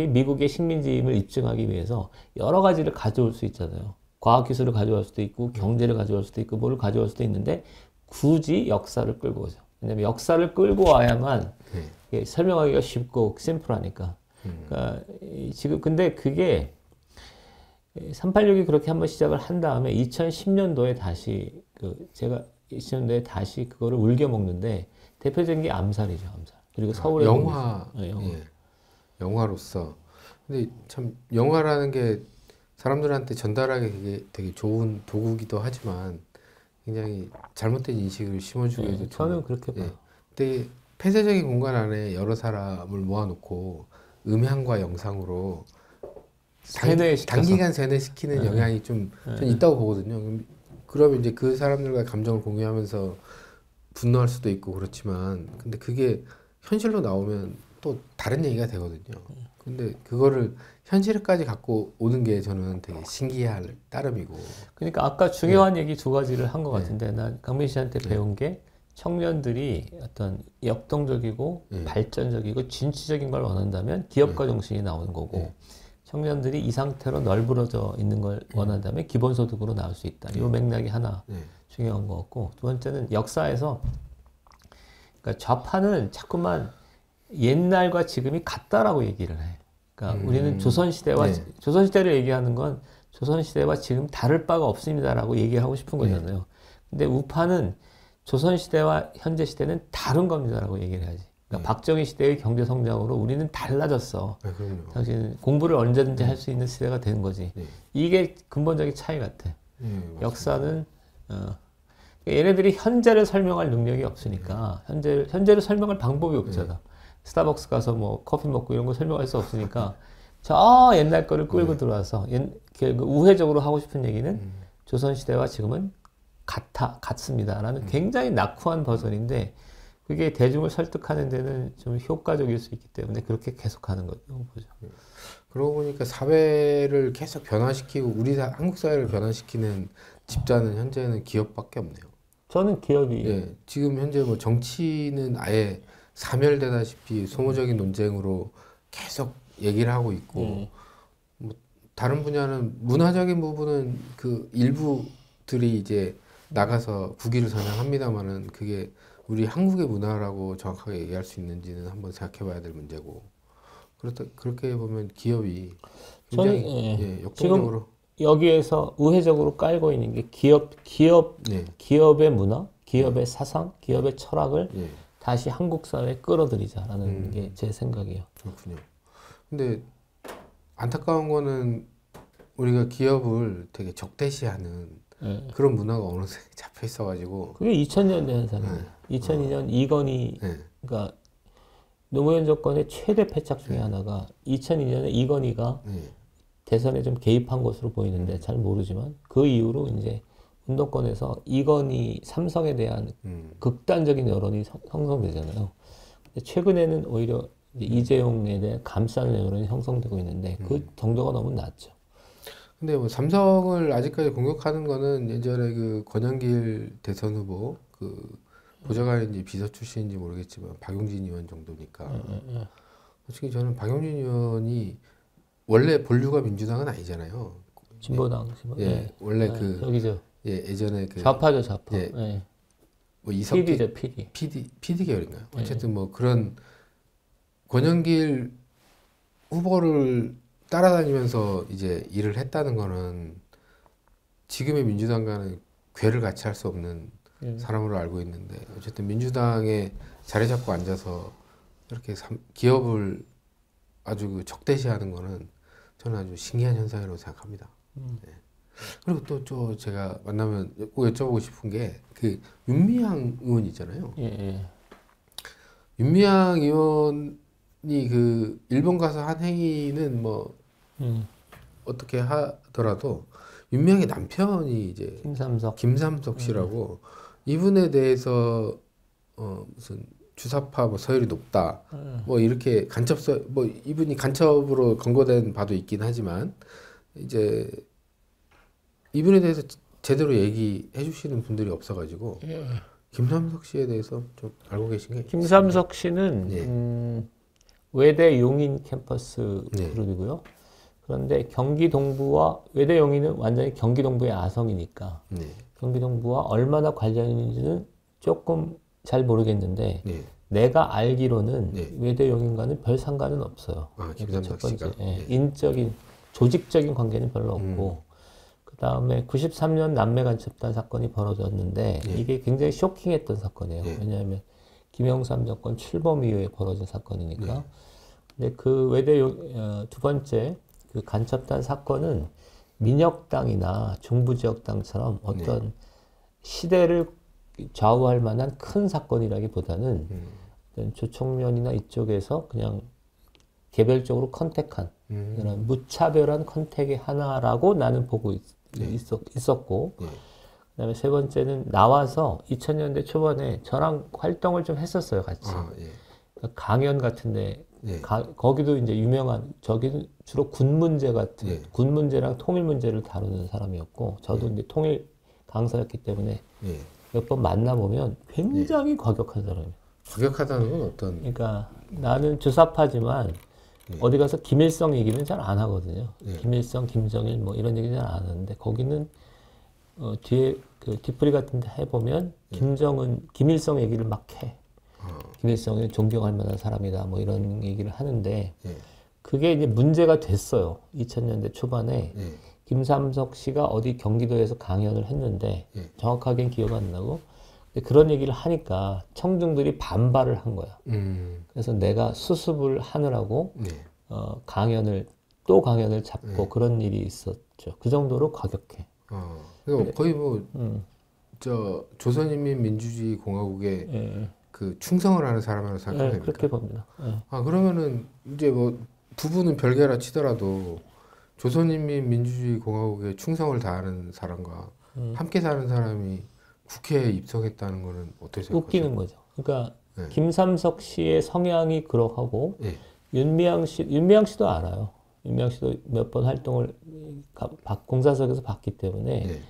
미국의 식민지임을 입증하기 위해서 여러 가지를 가져올 수 있잖아요. 과학기술을 가져올 수도 있고 경제를 가져올 수도 있고 뭐를 가져올 수도 있는데 굳이 역사를 끌고 오죠. 왜냐면 역사를 끌고 와야만 설명하기가 쉽고 심플하니까. 그러니까 지금 근데 그게 386이 그렇게 한번 시작을 한 다음에 2010년도에 다시 제가 2010년도에 다시 그거를 울겨 먹는데 대표적인 게 암살이죠, 암살. 그리고 서울의 영화로서. 근데 참 영화라는 게 사람들한테 전달하기 되게 좋은 도구기도 하지만 굉장히 잘못된 인식을 심어주게 해서 저는 그렇게 봐요. 근데 폐쇄적인 공간 안에 여러 사람을 모아놓고 음향과 영상으로 단기간 세뇌시키는 영향이 좀 있다고 보거든요. 그러면 이제 그 사람들과 감정을 공유하면서 분노할 수도 있고 그렇지만, 근데 그게 현실로 나오면 또 다른 얘기가 되거든요. 근데 그거를 현실까지 갖고 오는 게 저는 되게 신기할 따름이고. 그러니까 아까 중요한 얘기 두 가지를 한 것 같은데, 난 강민 씨한테 배운 게 청년들이 어떤 역동적이고 발전적이고 진취적인 걸 원한다면 기업가 정신이 나오는 거고, 청년들이 이 상태로 널브러져 있는 걸 원한다면 기본소득으로 나올 수 있다. 이 맥락이 하나 중요한 것 같고, 두 번째는 역사에서, 그러니까 좌파는 자꾸만 옛날과 지금이 같다라고 얘기를 해. 그러니까 우리는 조선시대를 얘기하는 건 조선시대와 지금 다를 바가 없습니다라고 얘기하고 싶은 거잖아요. 근데 우파는 조선시대와 현재 시대는 다른 겁니다라고 얘기를 해야지. 그러니까 박정희 시대의 경제 성장으로 우리는 달라졌어. 당신 공부를 언제든지 할 수 있는 시대가 된 거지. 이게 근본적인 차이 같아. 역사는 얘네들이 현재를 설명할 능력이 없으니까 현재를 설명할 방법이 없잖아. 스타벅스 가서 뭐 커피 먹고 이런 거 설명할 수 없으니까 저 옛날 거를 끌고 들어와서 우회적으로 하고 싶은 얘기는 조선시대와 지금은 같습니다라는 굉장히 낙후한 버전인데, 그게 대중을 설득하는 데는 좀 효과적일 수 있기 때문에 그렇게 계속 하는 거죠. 보죠. 그러고 보니까 사회를 계속 변화시키고 한국 사회를 변화시키는 집단은 현재는 기업밖에 없네요. 저는 기업이 지금 현재 뭐 정치는 아예 사멸되다시피 소모적인 논쟁으로 계속 얘기를 하고 있고, 뭐 다른 분야는 문화적인 부분은 그 일부들이 이제 나가서 국위를 선양합니다만은 그게 우리 한국의 문화라고 정확하게 얘기할 수 있는지는 한번 생각해봐야 될 문제고, 그렇게 보면 기업이 굉장히 역동적으로 지금 여기에서 우회적으로 깔고 있는 게 기업의 문화, 기업의 사상, 기업의 철학을 다시 한국 사회에 끌어들이자라는 게 제 생각이에요. 그렇군요. 근데 안타까운 거는 우리가 기업을 되게 적대시하는 그런 문화가 어느새 잡혀 있어가지고. 그게 2000년대 현상이에요. 2002년 이건희, 그러니까 노무현 정권의 최대 패착 중에 하나가 2002년에 이건희가 대선에 좀 개입한 것으로 보이는데 잘 모르지만, 그 이후로 이제 운동권에서 이건희 삼성에 대한 극단적인 여론이 형성되잖아요. 근데 최근에는 오히려 이제 이재용에 대해 감싸는 여론이 형성되고 있는데 그 정도가 너무 낮죠. 근데 뭐 삼성을 아직까지 공격하는 거는 예전에 그 권영길 대선 후보 그 보좌관인지 비서 출신인지 모르겠지만 박용진 의원 정도니까. 솔직히 저는 박용진 의원이 원래 본류가 민주당은 아니잖아요. 진보당. 원래 저기죠. 예전에 그 좌파죠, 좌파. 뭐 이석기 PD죠, PD 계열인가요? 어쨌든 뭐 그런 권영길 후보를 따라다니면서 이제 일을 했다는 거는 지금의 민주당과는 괴를 같이 할 수 없는 사람으로 알고 있는데, 어쨌든 민주당에 자리 잡고 앉아서 이렇게 기업을 아주 적대시하는 거는 저는 아주 신기한 현상이라고 생각합니다. 그리고 또 제가 만나면 꼭 여쭤보고 싶은 게 그 윤미향 의원 있잖아요. 윤미향 의원이 그 일본 가서 한 행위는 뭐 어떻게 하더라도 윤미향의 남편이 이제 김삼석 씨라고, 이분에 대해서 무슨 주사파 뭐 서열이 높다 뭐 이렇게 뭐 이분이 간첩으로 검거된 바도 있긴 하지만, 이제 이분에 대해서 제대로 얘기해 주시는 분들이 없어가지고 김삼석 씨에 대해서 좀 알고 계신 게 김삼석 씨는 외대 용인 캠퍼스 그룹이고요. 그런데 경기 동부와 외대 용인은 완전히 경기 동부의 아성이니까 경기 동부와 얼마나 관련이 있는지는 조금 잘 모르겠는데 내가 알기로는 외대 용인과는 별 상관은 없어요. 김삼석 씨가 인적인 조직적인 관계는 별로 없고, 그 다음에 93년 남매 간첩단 사건이 벌어졌는데 이게 굉장히 쇼킹했던 사건이에요. 왜냐하면 김영삼 정권 출범 이후에 벌어진 사건이니까. 근데 그 외대 두 번째 그 간첩단 사건은 민혁당이나 중부지역당처럼 어떤 시대를 좌우할 만한 큰 사건이라기보다는 조총련이나 이쪽에서 그냥 개별적으로 컨택한 이런 무차별한 컨택의 하나라고 나는 보고 있었고 그다음에 세 번째는 나와서 2000년대 초반에 저랑 활동을 좀 했었어요, 같이. 강연 같은데 거기도 이제 유명한 저기는 주로 군 문제 같은 군 문제랑 통일 문제를 다루는 사람이었고 저도 이제 통일 강사였기 때문에 몇 번 만나보면 굉장히 과격한 사람이에요. 과격하다는 건 어떤? 그러니까 나는 주사파지만 어디 가서 김일성 얘기는 잘 안 하거든요. 김일성, 김정일 뭐 이런 얘기 잘 안 하는데 거기는 뒤에 그 뒤풀이 같은 데 해보면 김정은, 김일성 얘기를 막 해. 김일성이 존경할 만한 사람이다 뭐 이런 얘기를 하는데 그게 이제 문제가 됐어요. 2000년대 초반에 김삼석 씨가 어디 경기도에서 강연을 했는데 정확하게는 기억 안 나고 그런 얘기를 하니까 청중들이 반발을 한 거야. 그래서 내가 수습을 하느라고 강연을 잡고 그런 일이 있었죠. 그 정도로 과격해. 그러니까 거의 뭐 조선인민민주주의 공화국의 그 충성을 하는 사람이라고 생각합니다. 그렇게 봅니다. 그러면은 이제 뭐 부부는 별개라 치더라도 조선인민민주주의 공화국에 충성을 다하는 사람과 함께 사는 사람이 국회에 입성했다는 거는 어떻게 생각하세요? 웃기는 거죠. 그러니까 김삼석 씨의 성향이 그러하고 윤미향 씨도 알아요. 윤미향 씨도 몇 번 활동을 공사석에서 봤기 때문에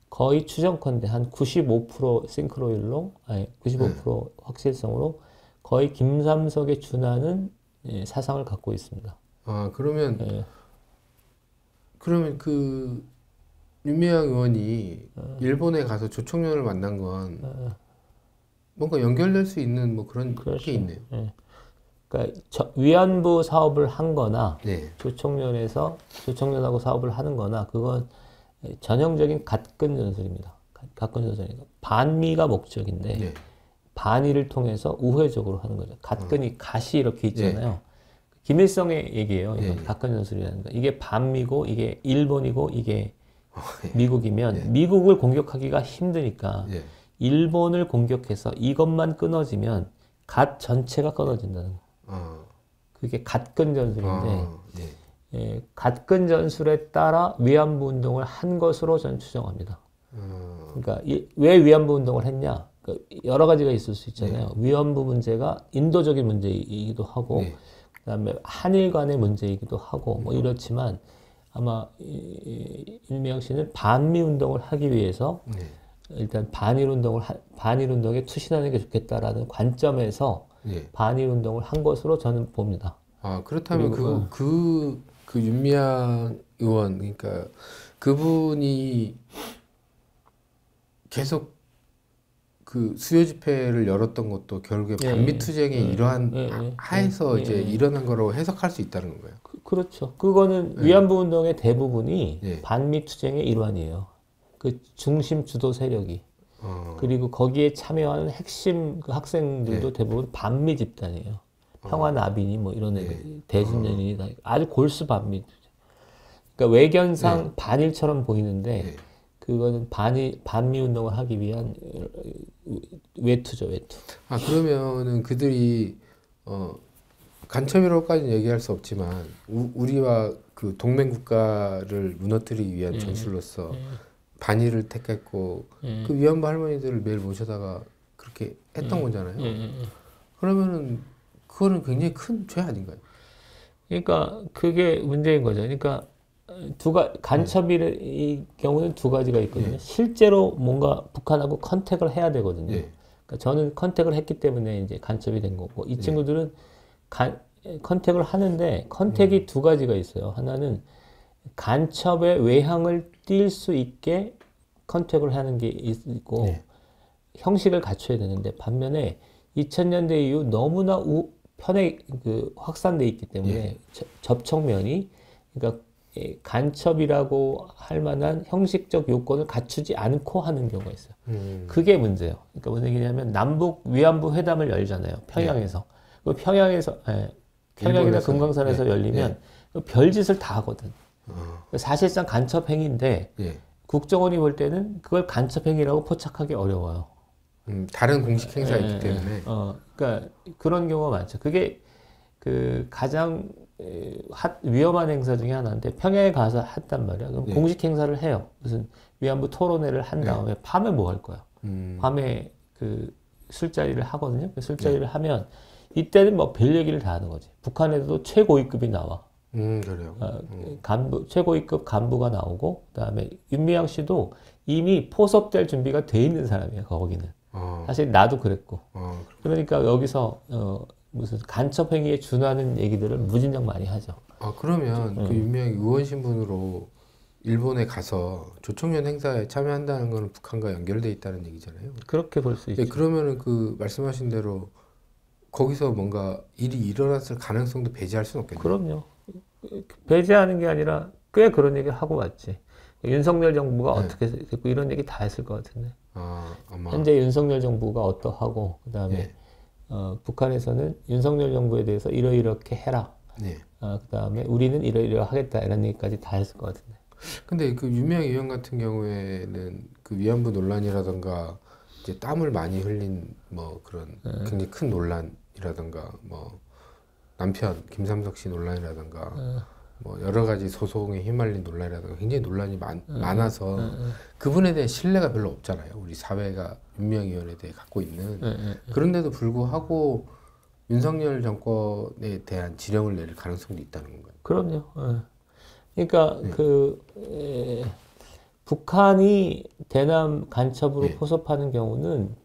거의 추정컨대 한 95% 싱크로율로, 아니 95% 확실성으로 거의 김삼석에 준하는 사상을 갖고 있습니다. 그러면 그 윤미향 의원이 일본에 가서 조총련을 만난 건 뭔가 연결될 수 있는 뭐 그런 게 있네요. 그러니까 위안부 사업을 한 거나 조총련하고 사업을 하는 거나 그건 전형적인 갓근 전술입니다. 갓근 전술이니까 반미가 목적인데 반의를 통해서 우회적으로 하는 거죠. 갓근이 갓이 이렇게 있잖아요. 김일성의 얘기예요. 이건 갓근 전술이라는 거. 이게 반미고 이게 일본이고 이게 미국이면 미국을 공격하기가 힘드니까 일본을 공격해서 이것만 끊어지면 갓 전체가 끊어진다는 거. 그게 갓근 전술인데 갓근 전술에 따라 위안부 운동을 한 것으로 저는 추정합니다. 그러니까 왜 위안부 운동을 했냐? 여러 가지가 있을 수 있잖아요. 위안부 문제가 인도적인 문제이기도 하고 그다음에 한일 간의 문제이기도 하고 뭐 이렇지만 아마 윤미향 씨는 반미 운동을 하기 위해서 일단 반일 운동에 투신하는 게 좋겠다라는 관점에서 반일 운동을 한 것으로 저는 봅니다. 그렇다면 그 윤미향 의원 그러니까 그분이 계속 그 수요 집회를 열었던 것도 결국에 반미 투쟁의 일환 하에서 이제 일어난 거라고 해석할 수 있다는 건가요? 그렇죠. 그거는 위안부 운동의 대부분이 반미 투쟁의 일환이에요. 그 중심 주도 세력이. 그리고 거기에 참여하는 핵심 그 학생들도 대부분 반미 집단이에요. 평화나비니 뭐 이런 애들, 대진연인이 다 아주 골수 반미. 그러니까 외견상 반일처럼 보이는데 그거는 반미 운동을 하기 위한 외투죠, 외투. 그러면은 그들이 간첩이라고까지는 얘기할 수 없지만 우리와 그 동맹 국가를 무너뜨리기 위한 전술로서 반일을 택했고 그 위안부 할머니들을 매일 모셔다가 그렇게 했던 거잖아요. 그러면은 그거는 굉장히 큰 죄 아닌가요? 그러니까 그게 문제인 거죠. 그러니까 간첩의 경우는 두 가지가 있거든요. 실제로 뭔가 북한하고 컨택을 해야 되거든요. 그러니까 저는 컨택을 했기 때문에 이제 간첩이 된 거고 이 친구들은 컨택을 하는데 컨택이 두 가지가 있어요. 하나는 간첩의 외향을 띌 수 있게 컨택을 하는 게 있고 형식을 갖춰야 되는데 반면에 2000년대 이후 너무나 확산돼 있기 때문에 접촉면이 그러니까 간첩이라고 할 만한 형식적 요건을 갖추지 않고 하는 경우가 있어요. 그게 문제예요. 그러니까 무슨 얘기냐면 남북 위안부 회담을 열잖아요. 평양에서. 그 평양이나 금강산에서 열리면 별짓을 다 하거든. 사실상 간첩 행위인데 국정원이 볼 때는 그걸 간첩행위라고 포착하기 어려워요. 다른 공식 행사이기 때문에. 그러니까 그런 경우가 많죠. 그게 그 가장 위험한 행사 중에 하나인데 평양에 가서 했단 말이야. 그럼 공식 행사를 해요. 무슨 위안부 토론회를 한 다음에 밤에 뭐 할 거야? 밤에 그 술자리를 하거든요. 그 술자리를 하면 이때는 뭐 별 얘기를 다 하는 거지. 북한에도 최고위급이 나와. 그래요. 최고위급 간부가 나오고, 그다음에 윤미향 씨도 이미 포섭될 준비가 돼 있는 사람이에요, 거기는. 사실 나도 그랬고. 그러니까 여기서 무슨 간첩 행위에 준하는 얘기들을 무진장 많이 하죠. 그러면 그 윤미향이 의원 신분으로 일본에 가서 조총련 행사에 참여한다는 건 북한과 연결돼 있다는 얘기잖아요. 그렇게 볼 수 있죠. 그러면은 그 말씀하신 대로 거기서 뭔가 일이 일어났을 가능성도 배제할 수는 없겠네요. 그럼요. 배제하는 게 아니라 꽤 그런 얘기 하고 왔지. 윤석열 정부가 어떻게 됐고 이런 얘기 다 했을 것 같은데. 아마. 현재 윤석열 정부가 어떠하고 그다음에 북한에서는 윤석열 정부에 대해서 이러이렇게 해라. 그다음에 우리는 이러이러하겠다 이런 얘기까지 다 했을 것 같은데. 근데 그 유명 의원 같은 경우에는 그 위안부 논란이라던가 이제 땀을 많이 흘린 뭐 그런 굉장히 큰 논란이라던가 뭐 남편 김삼석 씨 논란이라던가 뭐 여러 가지 소송에 휘말린 논란이라던가 굉장히 논란이 많아서 그분에 대해 신뢰가 별로 없잖아요. 우리 사회가 윤미향 의원에 대해 갖고 있는. 그런데도 불구하고 윤석열 정권에 대한 지령을 내릴 가능성도 있다는 건가요? 그럼요. 그러니까 북한이 대남 간첩으로 포섭하는 경우는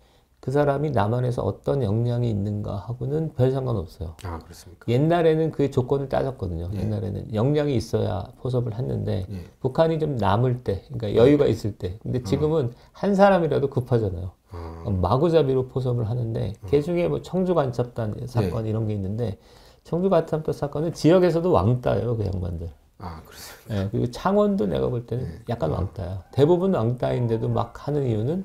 그 사람이 남한에서 어떤 역량이 있는가 하고는 별 상관없어요. 그렇습니까? 옛날에는 그 조건을 따졌거든요. 옛날에는 역량이 있어야 포섭을 했는데 북한이 좀 남을 때, 그러니까 여유가 있을 때. 근데 지금은 한 사람이라도 급하잖아요. 마구잡이로 포섭을 하는데 그 중에 뭐 청주 간첩단 사건 이런 게 있는데 청주 간첩단 사건은 지역에서도 왕따예요, 그 양반들. 그렇습니다. 그리고 창원도 내가 볼 때는 약간 왕따야. 대부분 왕따인데도 막 하는 이유는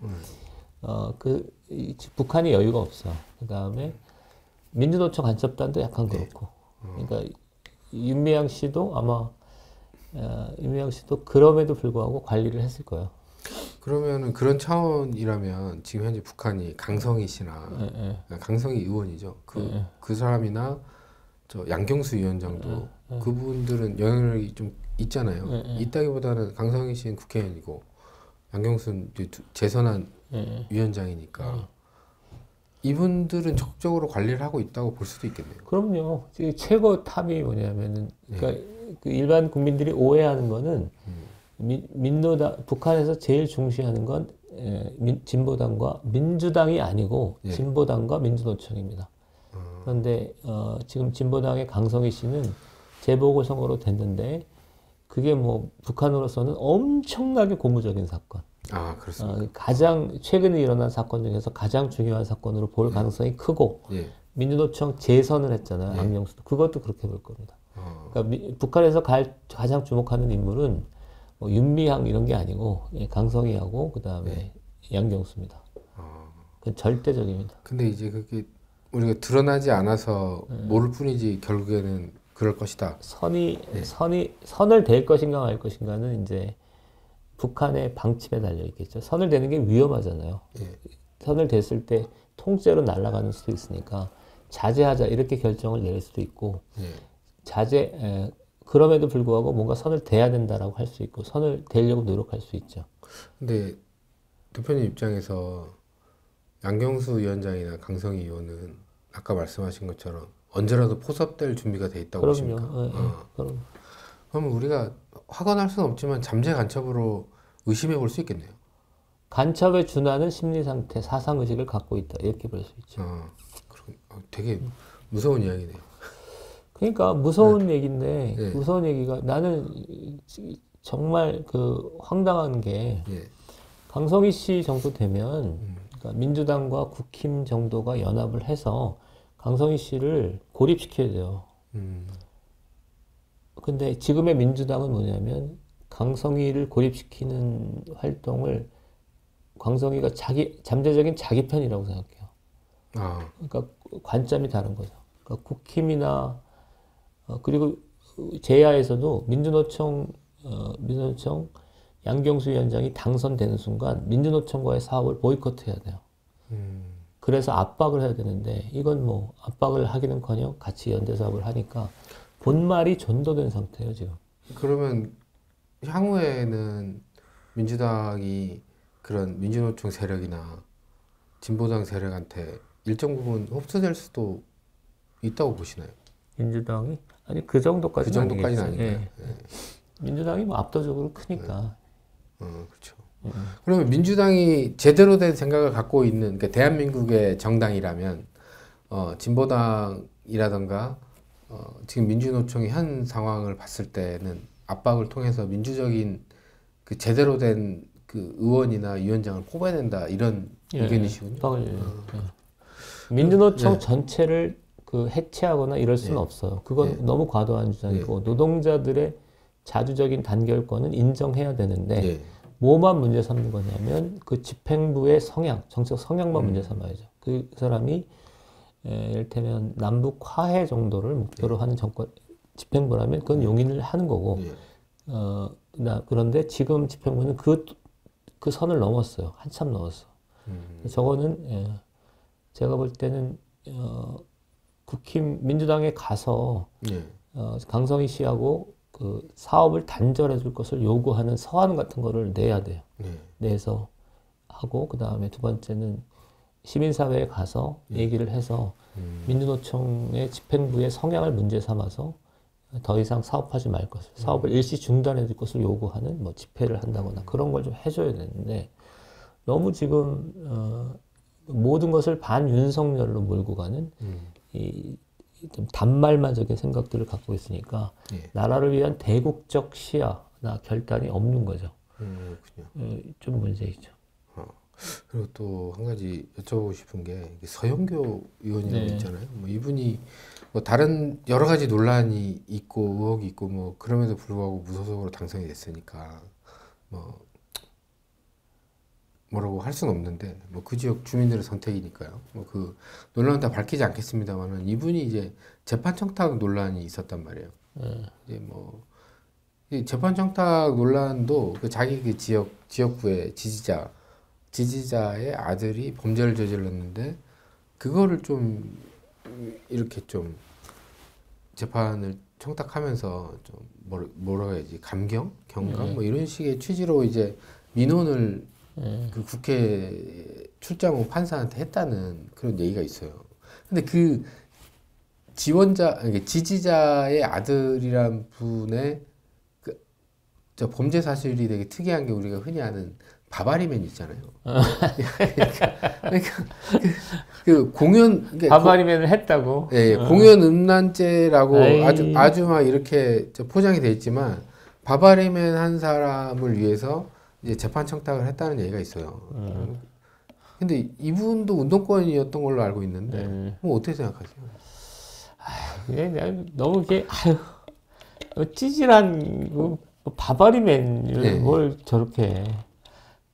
북한이 여유가 없어. 그 다음에 민주노총 간첩단도 약간 그렇고. 그러니까 윤미향 씨도 아마 윤미향 씨도 그럼에도 불구하고 관리를 했을 거예요. 그러면은 그런 차원이라면 지금 현재 북한이 강성희 씨나 강성희 의원이죠. 그 사람이나 저 양경수 위원장도 그분들은 영향력이 좀 있잖아요. 있다기보다는 강성희 씨는 국회의원이고 양경수는 재선한 위원장이니까 이분들은 적극적으로 관리를 하고 있다고 볼 수도 있겠네요. 그럼요. 최고 탑이 뭐냐면은 그러니까 그 일반 국민들이 오해하는 거는 민노당 북한에서 제일 중시하는 건 진보당과 민주당이 아니고 진보당과 민주노총입니다. 그런데 지금 진보당의 강성희 씨는 재보궐선거로 됐는데 그게 뭐 북한으로서는 엄청나게 고무적인 사건. 그렇습니다. 가장 최근에 일어난 사건 중에서 가장 중요한 사건으로 볼 가능성이 크고 민주노총 재선을 했잖아요. 양명수도 그것도 그렇게 볼 겁니다. 그러니까 북한에서 가장 주목하는 인물은 뭐 윤미향 이런 게 아니고 강성희하고 그 다음에 양경수입니다. 그건 절대적입니다. 근데 이제 그게 우리가 드러나지 않아서 모를 뿐이지 결국에는 그럴 것이다. 선을 댈 것인가 말 것인가는 이제 북한의 방침에 달려 있겠죠. 선을 대는 게 위험하잖아요. 선을 댔을 때 통째로 날아가는 수도 있으니까 자제하자 이렇게 결정을 내릴 수도 있고 그럼에도 불구하고 뭔가 선을 대야 된다라고 할 수 있고 선을 대려고 노력할 수 있죠. 근데 대표님 입장에서 양경수 위원장이나 강성희 의원은 아까 말씀하신 것처럼 언제라도 포섭될 준비가 돼 있다고 보십니까? 그럼. 그러면 우리가 확언할 수는 없지만 잠재 간첩으로 의심해 볼 수 있겠네요. 간첩에 준하는 심리 상태, 사상 의식을 갖고 있다 이렇게 볼 수 있죠. 되게 무서운 이야기네요. 그러니까 무서운 얘기인데 무서운 얘기가 나는 정말 그 황당한 게 강성희 씨 정도 되면 그러니까 민주당과 국힘 정도가 연합을 해서 강성희 씨를 고립시켜야 돼요. 근데 지금의 민주당은 뭐냐면 강성희를 고립시키는 활동을 강성희가 잠재적인 자기 편이라고 생각해요. 그러니까 관점이 다른 거죠. 그러니까 국힘이나 그리고 제야에서도 민주노총 양경수 위원장이 당선되는 순간 민주노총과의 사업을 보이콧해야 돼요. 그래서 압박을 해야 되는데 이건 뭐 압박을 하기는커녕 같이 연대 사업을 하니까 본말이 전도된 상태예요 지금. 그러면 향후에는 민주당이 그런 민주노총 세력이나 진보당 세력한테 일정 부분 흡수될 수도 있다고 보시나요? 민주당이 아니 그 정도까지는 아니겠죠. 예. 예. 민주당이 뭐 압도적으로 크니까. 그렇죠. 그러면 민주당이 제대로 된 생각을 갖고 있는, 그러니까 대한민국의 정당이라면 진보당이라던가 지금 민주노총의 현 상황을 봤을 때는 압박을 통해서 민주적인 그 제대로 된 그 의원이나 위원장을 뽑아야 된다 이런 의견이시군요. 민주노총 전체를 그 해체하거나 이럴 수는 없어요. 그건 너무 과도한 주장이고 노동자들의 자주적인 단결권은 인정해야 되는데 뭐만 문제 삼는 거냐면 그 집행부의 성향, 정책 성향만 문제 삼아야죠. 그 사람이 이를테면 남북 화해 정도를 목표로 하는 정권 집행부라면 그건 용인을 하는 거고 그런데 지금 집행부는 그 선을 넘었어요. 한참 넘었어. 저거는 제가 볼 때는 민주당에 가서 강성희 씨하고 그 사업을 단절해 줄 것을 요구하는 서한 같은 거를 내야 돼요. 내서 하고 그 다음에 두 번째는 시민사회에 가서 얘기를 해서 민주노총의 집행부의 성향을 문제 삼아서 더 이상 사업하지 말 것을, 사업을 일시 중단해 줄 것을 요구하는 뭐 집회를 한다거나 그런 걸 좀 해줘야 되는데 너무 지금 모든 것을 반윤석열로 몰고 가는 좀 단말마적인 생각들을 갖고 있으니까 나라를 위한 대국적 시야나 결단이 없는 거죠. 좀 문제있죠. 그리고 또 한 가지 여쭤보고 싶은 게 서영교 의원이라고 있잖아요. 뭐 이분이 뭐 다른 여러 가지 논란이 있고 의혹이 있고 뭐 그럼에도 불구하고 무소속으로 당선이 됐으니까 뭐라고 할 수는 없는데 뭐 그 지역 주민들의 선택이니까요. 뭐 그 논란은 다 밝히지 않겠습니다만은 이분이 이제 재판 청탁 논란이 있었단 말이에요. 이제 뭐 이 재판 청탁 논란도 그 자기 그 지역구의 지지자의 아들이 범죄를 저질렀는데 그거를 좀 이렇게 좀 재판을 청탁하면서 좀 뭐라고 해야지 경감 뭐 이런 식의 취지로 이제 민원을 그 국회 출장 후 판사한테 했다는 그런 얘기가 있어요. 근데 그 지지자의 아들이란 분의 저 범죄 사실이 되게 특이한 게 우리가 흔히 아는 바바리맨 있잖아요. 그러니까 그 공연 바바리맨을 했다고. 예, 공연 음란죄라고 아주 막 이렇게 포장이 돼 있지만 바바리맨 한 사람을 위해서 이제 재판 청탁을 했다는 얘기가 있어요. 근데 이분도 운동권이었던 걸로 알고 있는데 뭐 어떻게 생각하세요? 그냥 너무 이게 찌질한 바바리맨을 뭘 저렇게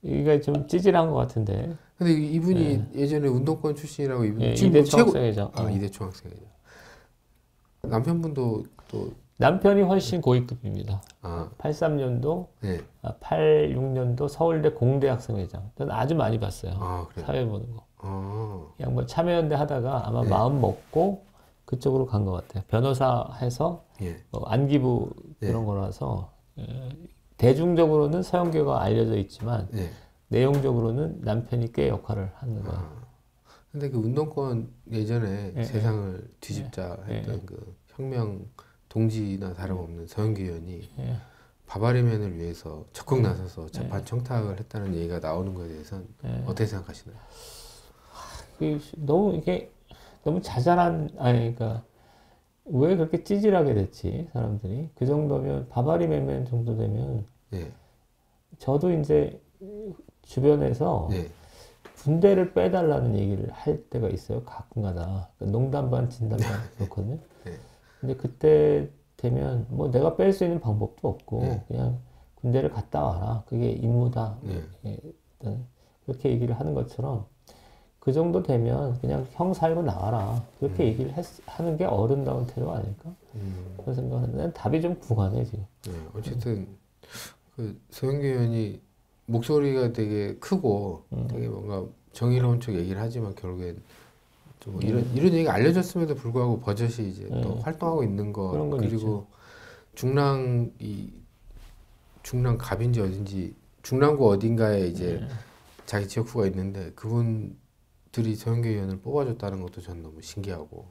이게 좀 찌질한 것 같은데. 근데 이분이 예전에 운동권 출신이라고 이분 지금 이대 총학생회장. 이대 총학생회장. 남편분도 또 남편이 훨씬 고위급입니다. 83년도, 86년도 서울대 공대 학생회장. 저는 아주 많이 봤어요. 사회 보는 거. 그냥 뭐 참여연대 하다가 아마 마음 먹고 그쪽으로 간 것 같아요. 변호사 해서 안기부 그런 거라서 대중적으로는 서영교가 알려져 있지만 내용적으로는 남편이 꽤 역할을 하는 거예요. 근데 그 운동권 예전에 세상을 뒤집자 했던 그 혁명 동지나 다름없는 서영교 의원이 바바리맨을 위해서 적극 나서서 재판 청탁을 했다는 얘기가 나오는 거에 대해서는 어떻게 생각하시나요? 너무 자잘한, 그러니까 왜 그렇게 찌질하게 됐지 사람들이? 그 정도면 바바리맨 정도 되면 저도 이제 주변에서 군대를 빼달라는 얘기를 할 때가 있어요. 가끔가다. 농담 반 진담 반 그렇거든요. 근데 그때 되면 뭐 내가 뺄 수 있는 방법도 없고 그냥 군대를 갔다 와라. 그게 임무다. 그렇게 얘기를 하는 것처럼 그 정도 되면 그냥 형 살고 나와라. 그렇게 얘기를 하는 게 어른다운 태도 아닐까? 그런 생각은 난 답이 좀 궁하네 지금. 어쨌든 그 서영교 의원이 목소리가 되게 크고 되게 뭔가 정의로운 쪽 얘기를 하지만 결국엔 좀 이런 얘기가 알려졌음에도 불구하고 버젓이 이제 또 활동하고 있는 것 그리고 있죠. 중랑 갑인지 어딘지 중랑구 어딘가에 이제 자기 지역구가 있는데 그분들이 서영교 의원을 뽑아줬다는 것도 전 너무 신기하고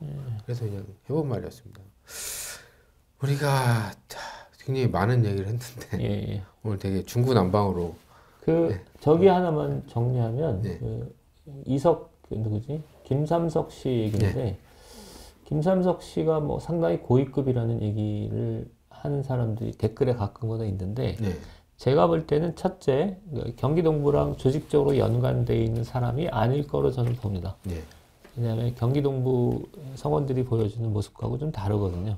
그래서 그냥 해본 말이었습니다. 우리가 굉장히 많은 얘기를 했는데 오늘 되게 중구난방으로 저기 하나만 정리하면 그 이석 누구지? 김삼석 씨 얘기인데 김삼석 씨가 뭐 상당히 고위급이라는 얘기를 하는 사람들이 댓글에 가끔가다 있는데 제가 볼 때는 첫째 경기동부랑 조직적으로 연관되어 있는 사람이 아닐 거로 저는 봅니다. 왜냐하면 경기동부 성원들이 보여주는 모습하고 좀 다르거든요.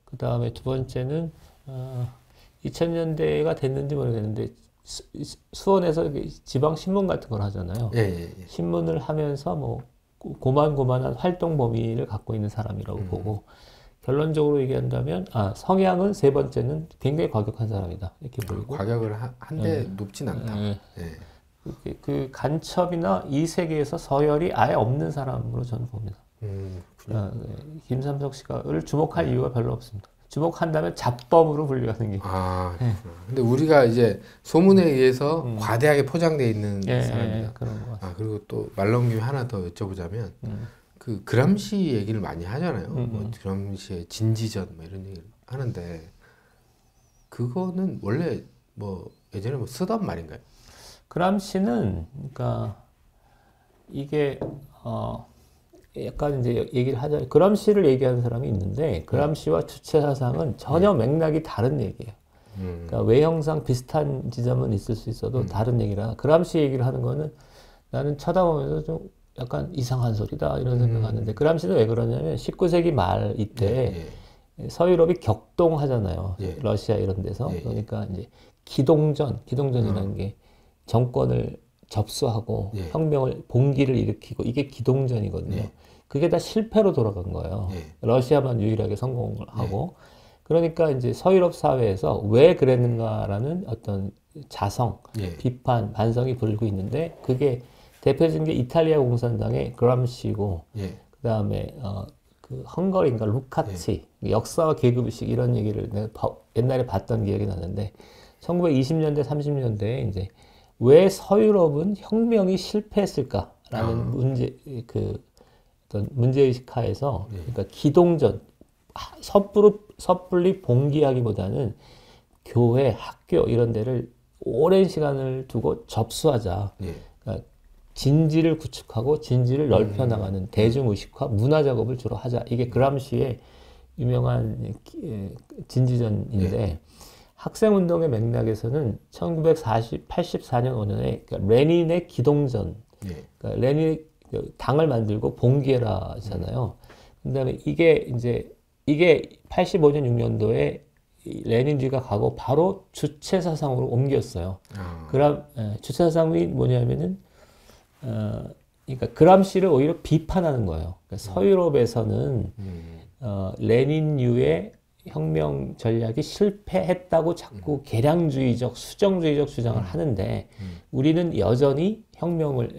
그 다음에 두 번째는 2000년대가 됐는지 모르겠는데 수원에서 지방 신문 같은 걸 하잖아요. 신문을 하면서 뭐 고만고만한 활동 범위를 갖고 있는 사람이라고 보고 결론적으로 얘기한다면 성향은 세 번째는 굉장히 과격한 사람이다 이렇게 보이고 과격을 한데 높진 않다. 그 간첩이나 이 세계에서 서열이 아예 없는 사람으로 저는 봅니다. 김삼석 씨가를 주목할 이유가 별로 없습니다. 주목한다면 잡범으로 분류하는 게. 근데 우리가 이제 소문에 의해서 과대하게 포장되어 있는 사람이다. 그런 것 같아요. 그리고 또 말 넘김에 하나 더 여쭤보자면 그 그람시 얘기를 많이 하잖아요. 뭐 그람시의 진지전 뭐 이런 얘기를 하는데 그거는 원래 뭐 예전에 뭐 쓰던 말인가요? 그람시는 그러니까 이게 약간 이제 얘기를 하자. 그람시를 얘기하는 사람이 있는데 그람시와 주체 사상은 전혀 맥락이 다른 얘기예요. 그러니까 외형상 비슷한 지점은 있을 수 있어도 다른 얘기라. 그람시 얘기를 하는 거는 나는 쳐다보면서 좀 약간 이상한 소리다 이런 생각하는데 그람시는 왜 그러냐면 19세기 말 이때 서유럽이 격동하잖아요. 러시아 이런 데서. 그러니까 이제 기동전이라는 게 정권을 접수하고 혁명을 봉기를 일으키고 이게 기동전이거든요. 그게 다 실패로 돌아간 거예요. 러시아만 유일하게 성공을 하고 그러니까 이제 서유럽 사회에서 왜 그랬는가라는 어떤 자성, 비판, 반성이 불고 있는데 그게 대표적인 게 이탈리아 공산당의 그람시고 그 다음에 그 헝가리인가 루카치 역사와 계급의식 이런 얘기를 내가 옛날에 봤던 기억이 나는데 1920년대 30년대에 이제 왜 서유럽은 혁명이 실패했을까라는 어떤 문제의식 하에서 그러니까 기동전 섣불리 봉기하기보다는 교회, 학교 이런 데를 오랜 시간을 두고 접수하자. 그러니까 진지를 구축하고 진지를 넓혀나가는 대중의식화, 문화 작업을 주로 하자. 이게 그람시의 유명한 진지전인데 학생운동의 맥락에서는 1984년 5년에 그러니까 레닌의 기동전, 그러니까 레닌이 당을 만들고 봉기해라잖아요. 그다음에 이게 85년 6년도에 레닌주의가 가고 바로 주체 사상으로 옮겼어요. 주체 사상이 뭐냐면은 그러니까 그람시를 오히려 비판하는 거예요. 그러니까 서유럽에서는 레닌류의 혁명 전략이 실패했다고 자꾸 계량주의적, 수정주의적 주장을 하는데 우리는 여전히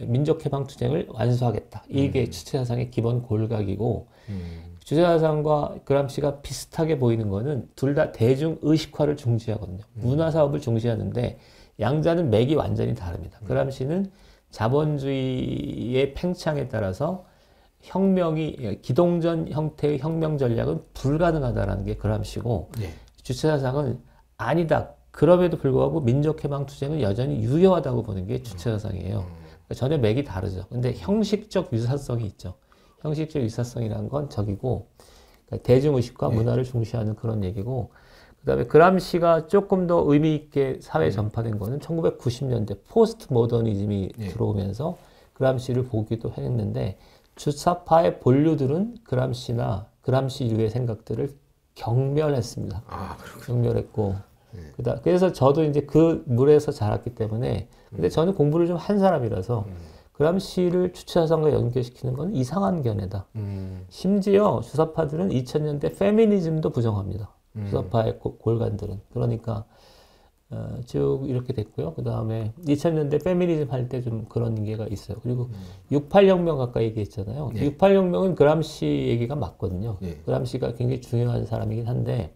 민족해방 투쟁을 완수하겠다. 이게 주체사상의 기본 골각이고 주체사상과 그람시가 비슷하게 보이는 거는 둘 다 대중의식화를 중시하거든요. 문화사업을 중시하는데 양자는 맥이 완전히 다릅니다. 그람시는 자본주의의 팽창에 따라서 기동전 형태의 혁명 전략은 불가능하다라는 게 그람시고 주체사상은 아니다. 그럼에도 불구하고 민족해방 투쟁은 여전히 유효하다고 보는 게 주체사상이에요. 그러니까 전혀 맥이 다르죠. 근데 형식적 유사성이 있죠. 형식적 유사성이라는 건 저기고 그러니까 대중의식과 문화를 중시하는 그런 얘기고 그 다음에 그람시가 조금 더 의미 있게 사회에 전파된 거는 1990년대 포스트 모더니즘이 들어오면서 그람시를 보기도 했는데 주사파의 본류들은 그람시나 그람시류의 생각들을 경멸했습니다. 경멸했고 그래서 저도 이제 그 물에서 자랐기 때문에 근데 저는 공부를 좀 한 사람이라서 그람시를 주체사상과 연결시키는 건 이상한 견해다. 심지어 주사파들은 2000년대 페미니즘도 부정합니다. 주사파의 골간들은. 그러니까 쭉 이렇게 됐고요. 그 다음에 2000년대 페미니즘 할 때 좀 그런 게가 있어요. 그리고 68혁명 아까 얘기했잖아요. 68혁명은 그람시 얘기가 맞거든요. 그람시가 굉장히 중요한 사람이긴 한데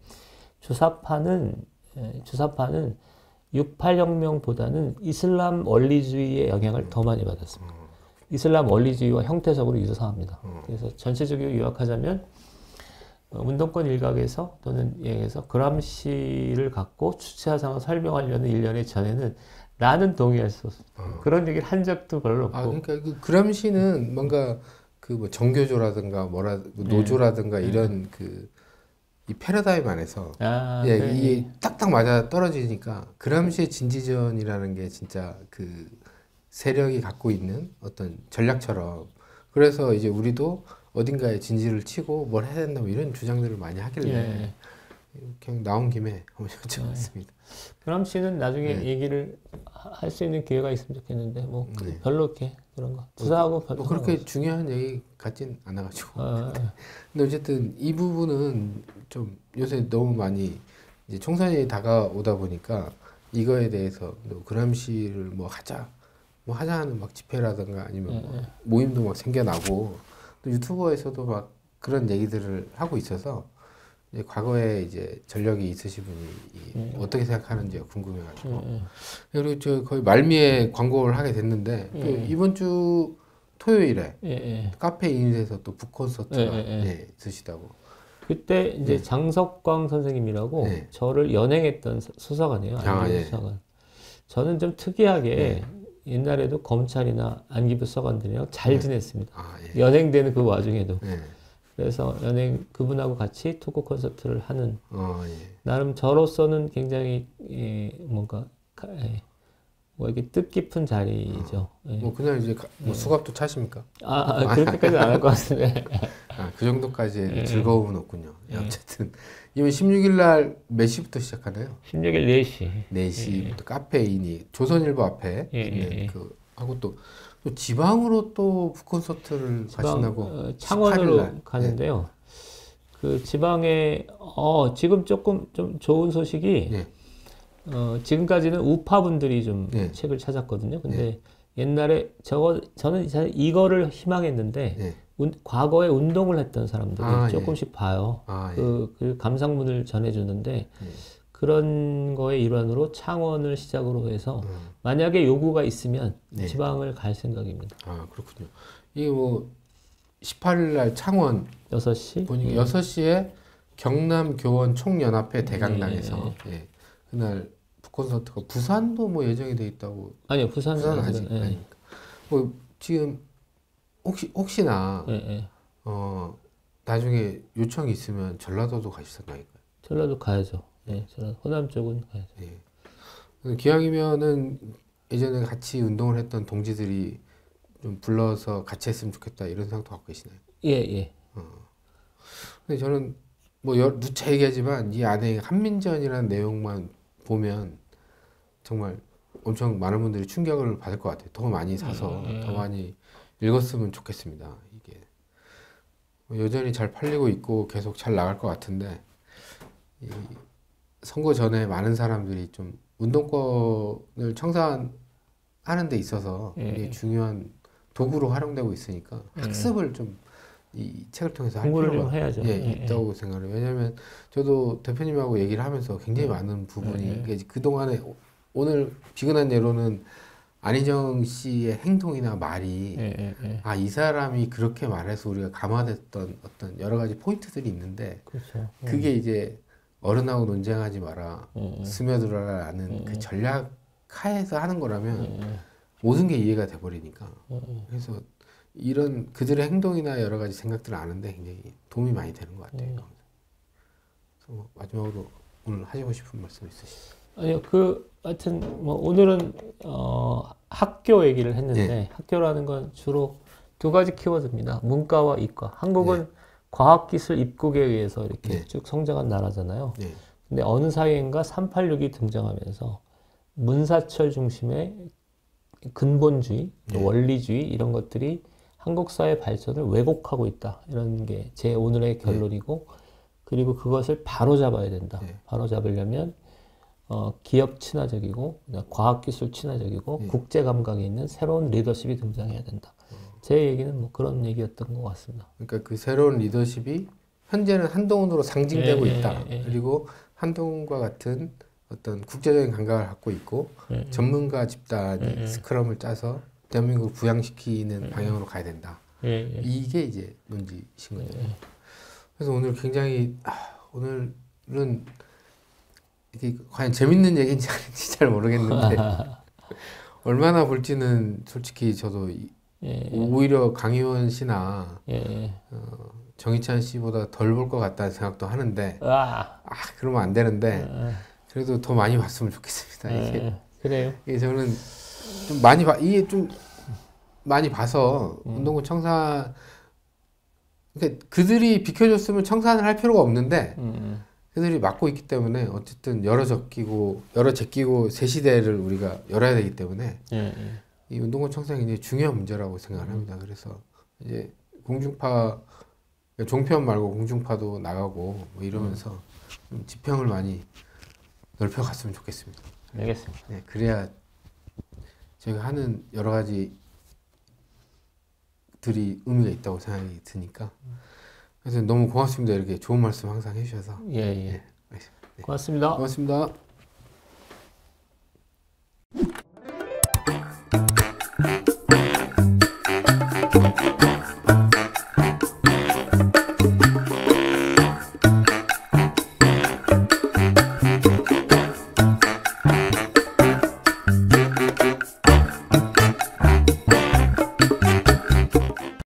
주사파는 68혁명보다는 이슬람 원리주의의 영향을 더 많이 받았습니다. 이슬람 원리주의와 형태적으로 유사합니다. 그래서 전체적으로 요약하자면 운동권 일각에서 또는 얘기해서 그람시를 갖고 주체 사상을 설명하려는 일련의 전에는 나는 동의할 수 없습니다. 그런 얘기를 한 적도 별로 없고. 그러니까 그 그람시는 뭔가 그 뭐 정교조라든가 노조라든가 이런 그 이 패러다임 안에서 이게 딱딱 맞아 떨어지니까 그람시의 진지전이라는 게 진짜 그 세력이 갖고 있는 어떤 전략처럼 그래서 이제 우리도 어딘가에 진지를 치고 뭘 해야 된다 뭐 이런 주장들을 많이 하길래 그냥 나온 김에 한번 여쭤봤습니다. 그람시는 나중에 얘기를 할 수 있는 기회가 있으면 좋겠는데 뭐 별로 이렇게 그런 거 투사하고 별로 그렇게 중요한 얘기 같진 않아가지고 근데 어쨌든 이 부분은 좀 요새 너무 많이 이제 총선이 다가오다 보니까 이거에 대해서 그람시를 뭐 하자 하는 막 집회라든가 아니면 뭐 모임도 막 생겨나고 또 유튜버에서도 막 그런 얘기들을 하고 있어서 이제 과거에 이제 전력이 있으신 분이 어떻게 생각하는지가 궁금해가지고 그리고 저 거의 말미에 광고를 하게 됐는데 또 이번 주 토요일에 카페 인에서 또 북콘서트가 있으시다고. 그때 이제 장석광 선생님이라고 저를 연행했던 수사관이에요. 수사관. 저는 좀 특이하게 옛날에도 검찰이나 안기부 수사관들이랑 잘 지냈습니다. 연행되는 그 와중에도. 그래서 그분하고 같이 토크 콘서트를 하는 나름 저로서는 굉장히 뭔가 뭐 이렇게 뜻깊은 자리죠. 뭐 그날 이제 뭐 수갑도 차십니까? 그렇게까지는 안 할 것 같은데. 그 정도까지 즐거움은 없군요. 어쨌든 이번 16일 날 몇 시부터 시작하나요? 16일 4시. 4시부터 카페인이 조선일보 앞에 있는 그 하고 또 지방으로 또 북콘서트를 가신다고 창원으로 가는데요. 그 지방에 지금 조금 좀 좋은 소식이 지금까지는 우파분들이 좀 책을 찾았거든요. 근데 옛날에 저는 이거를 희망했는데 과거에 운동을 했던 사람들이 조금씩 봐요. 그 감상문을 전해주는데 그런 거의 일환으로 창원을 시작으로 해서 만약에 요구가 있으면 지방을 갈 생각입니다. 그렇군요. 이게 뭐 18일 날 창원 6시? 보니까 6시에 경남 교원 총연합회 대강당에서 그날 북콘서트가 부산도 뭐 예정이 돼 있다고. 아니요, 부산은 아직 아니니까. 뭐 지금 혹시나 나중에 요청이 있으면 전라도도 가실 생각일까요? 전라도 가야죠. 전라도 호남 쪽은 가야죠. 기왕이면은 예전에 같이 운동을 했던 동지들이 좀 불러서 같이 했으면 좋겠다 이런 생각도 갖고 계시나요? 근데 저는 뭐 누차 얘기하지만 이 안에 한민전이라는 내용만 보면 정말 엄청 많은 분들이 충격을 받을 것 같아요. 더 많이 사서 더 많이 읽었으면 좋겠습니다. 이게 여전히 잘 팔리고 있고 계속 잘 나갈 것 같은데 이 선거 전에 많은 사람들이 좀 운동권을 청산하는 데 있어서 이게 중요한 도구로 활용되고 있으니까 학습을 좀 이 책을 통해서 할 필요가 해야죠. 있다고 생각해요. 왜냐하면 저도 대표님하고 얘기를 하면서 굉장히 많은 부분이 그동안에 오늘 비근한 예로는 안희정 씨의 행동이나 말이 이 사람이 그렇게 말해서 우리가 감화됐던 어떤 여러 가지 포인트들이 있는데 그렇죠. 그게 이제 어른하고 논쟁하지 마라 스며들어라라는 그 전략 하에서 하는 거라면 모든 게 이해가 돼버리니까 그래서 이런 그들의 행동이나 여러 가지 생각들을 아는데 굉장히 도움이 많이 되는 것 같아요. 그래서 마지막으로 오늘 하시고 싶은 말씀 있으시죠? 아니요, 하여튼 뭐 오늘은 학교 얘기를 했는데 학교라는 건 주로 두 가지 키워드입니다. 문과와 이과. 한국은 과학기술 입국에 의해서 이렇게 쭉 성장한 나라잖아요. 근데 어느 사이인가 386이 등장하면서 문사철 중심의 근본주의, 원리주의 이런 것들이 한국 사회 발전을 왜곡하고 있다. 이런 게 제 오늘의 결론이고 그리고 그것을 바로잡아야 된다. 바로잡으려면 기업 친화적이고 과학기술 친화적이고 국제 감각이 있는 새로운 리더십이 등장해야 된다. 제 얘기는 뭐 그런 얘기였던 것 같습니다. 그러니까 그 새로운 리더십이 현재는 한동훈으로 상징되고 있다. 그리고 한동훈과 같은 어떤 국제적인 감각을 갖고 있고 전문가 집단이 스크럼을 짜서 대한민국을 부양시키는 방향으로 가야 된다. 이게 이제 논지신 거죠. 그래서 오늘 굉장히 오늘은 이게 과연 재밌는 얘기인지 아닌지 잘 모르겠는데 얼마나 볼지는 솔직히 저도 오히려 강의원 씨나 정희찬 씨보다 덜 볼 것 같다는 생각도 하는데 그러면 안 되는데 그래도 더 많이 봤으면 좋겠습니다. 그래요. 이게 저는 좀 이게 좀 많이 봐서 운동권 청산 그러니까 그들이 비켜줬으면 청산을 할 필요가 없는데 그들이 맡고 있기 때문에 어쨌든 열어 제끼고 새 시대를 우리가 열어야 되기 때문에 이 운동권 청산이 굉장히 중요한 문제라고 생각을 합니다. 그래서 이제 공중파 종편 말고 공중파도 나가고 뭐 이러면서 좀 지평을 많이 넓혀갔으면 좋겠습니다. 알겠습니다. 네, 그래야 저희가 하는 여러 가지 들이 의미가 있다고 생각이 드니까 그래서 너무 고맙습니다. 이렇게 좋은 말씀 항상 해주셔서. 네, 고맙습니다. 고맙습니다.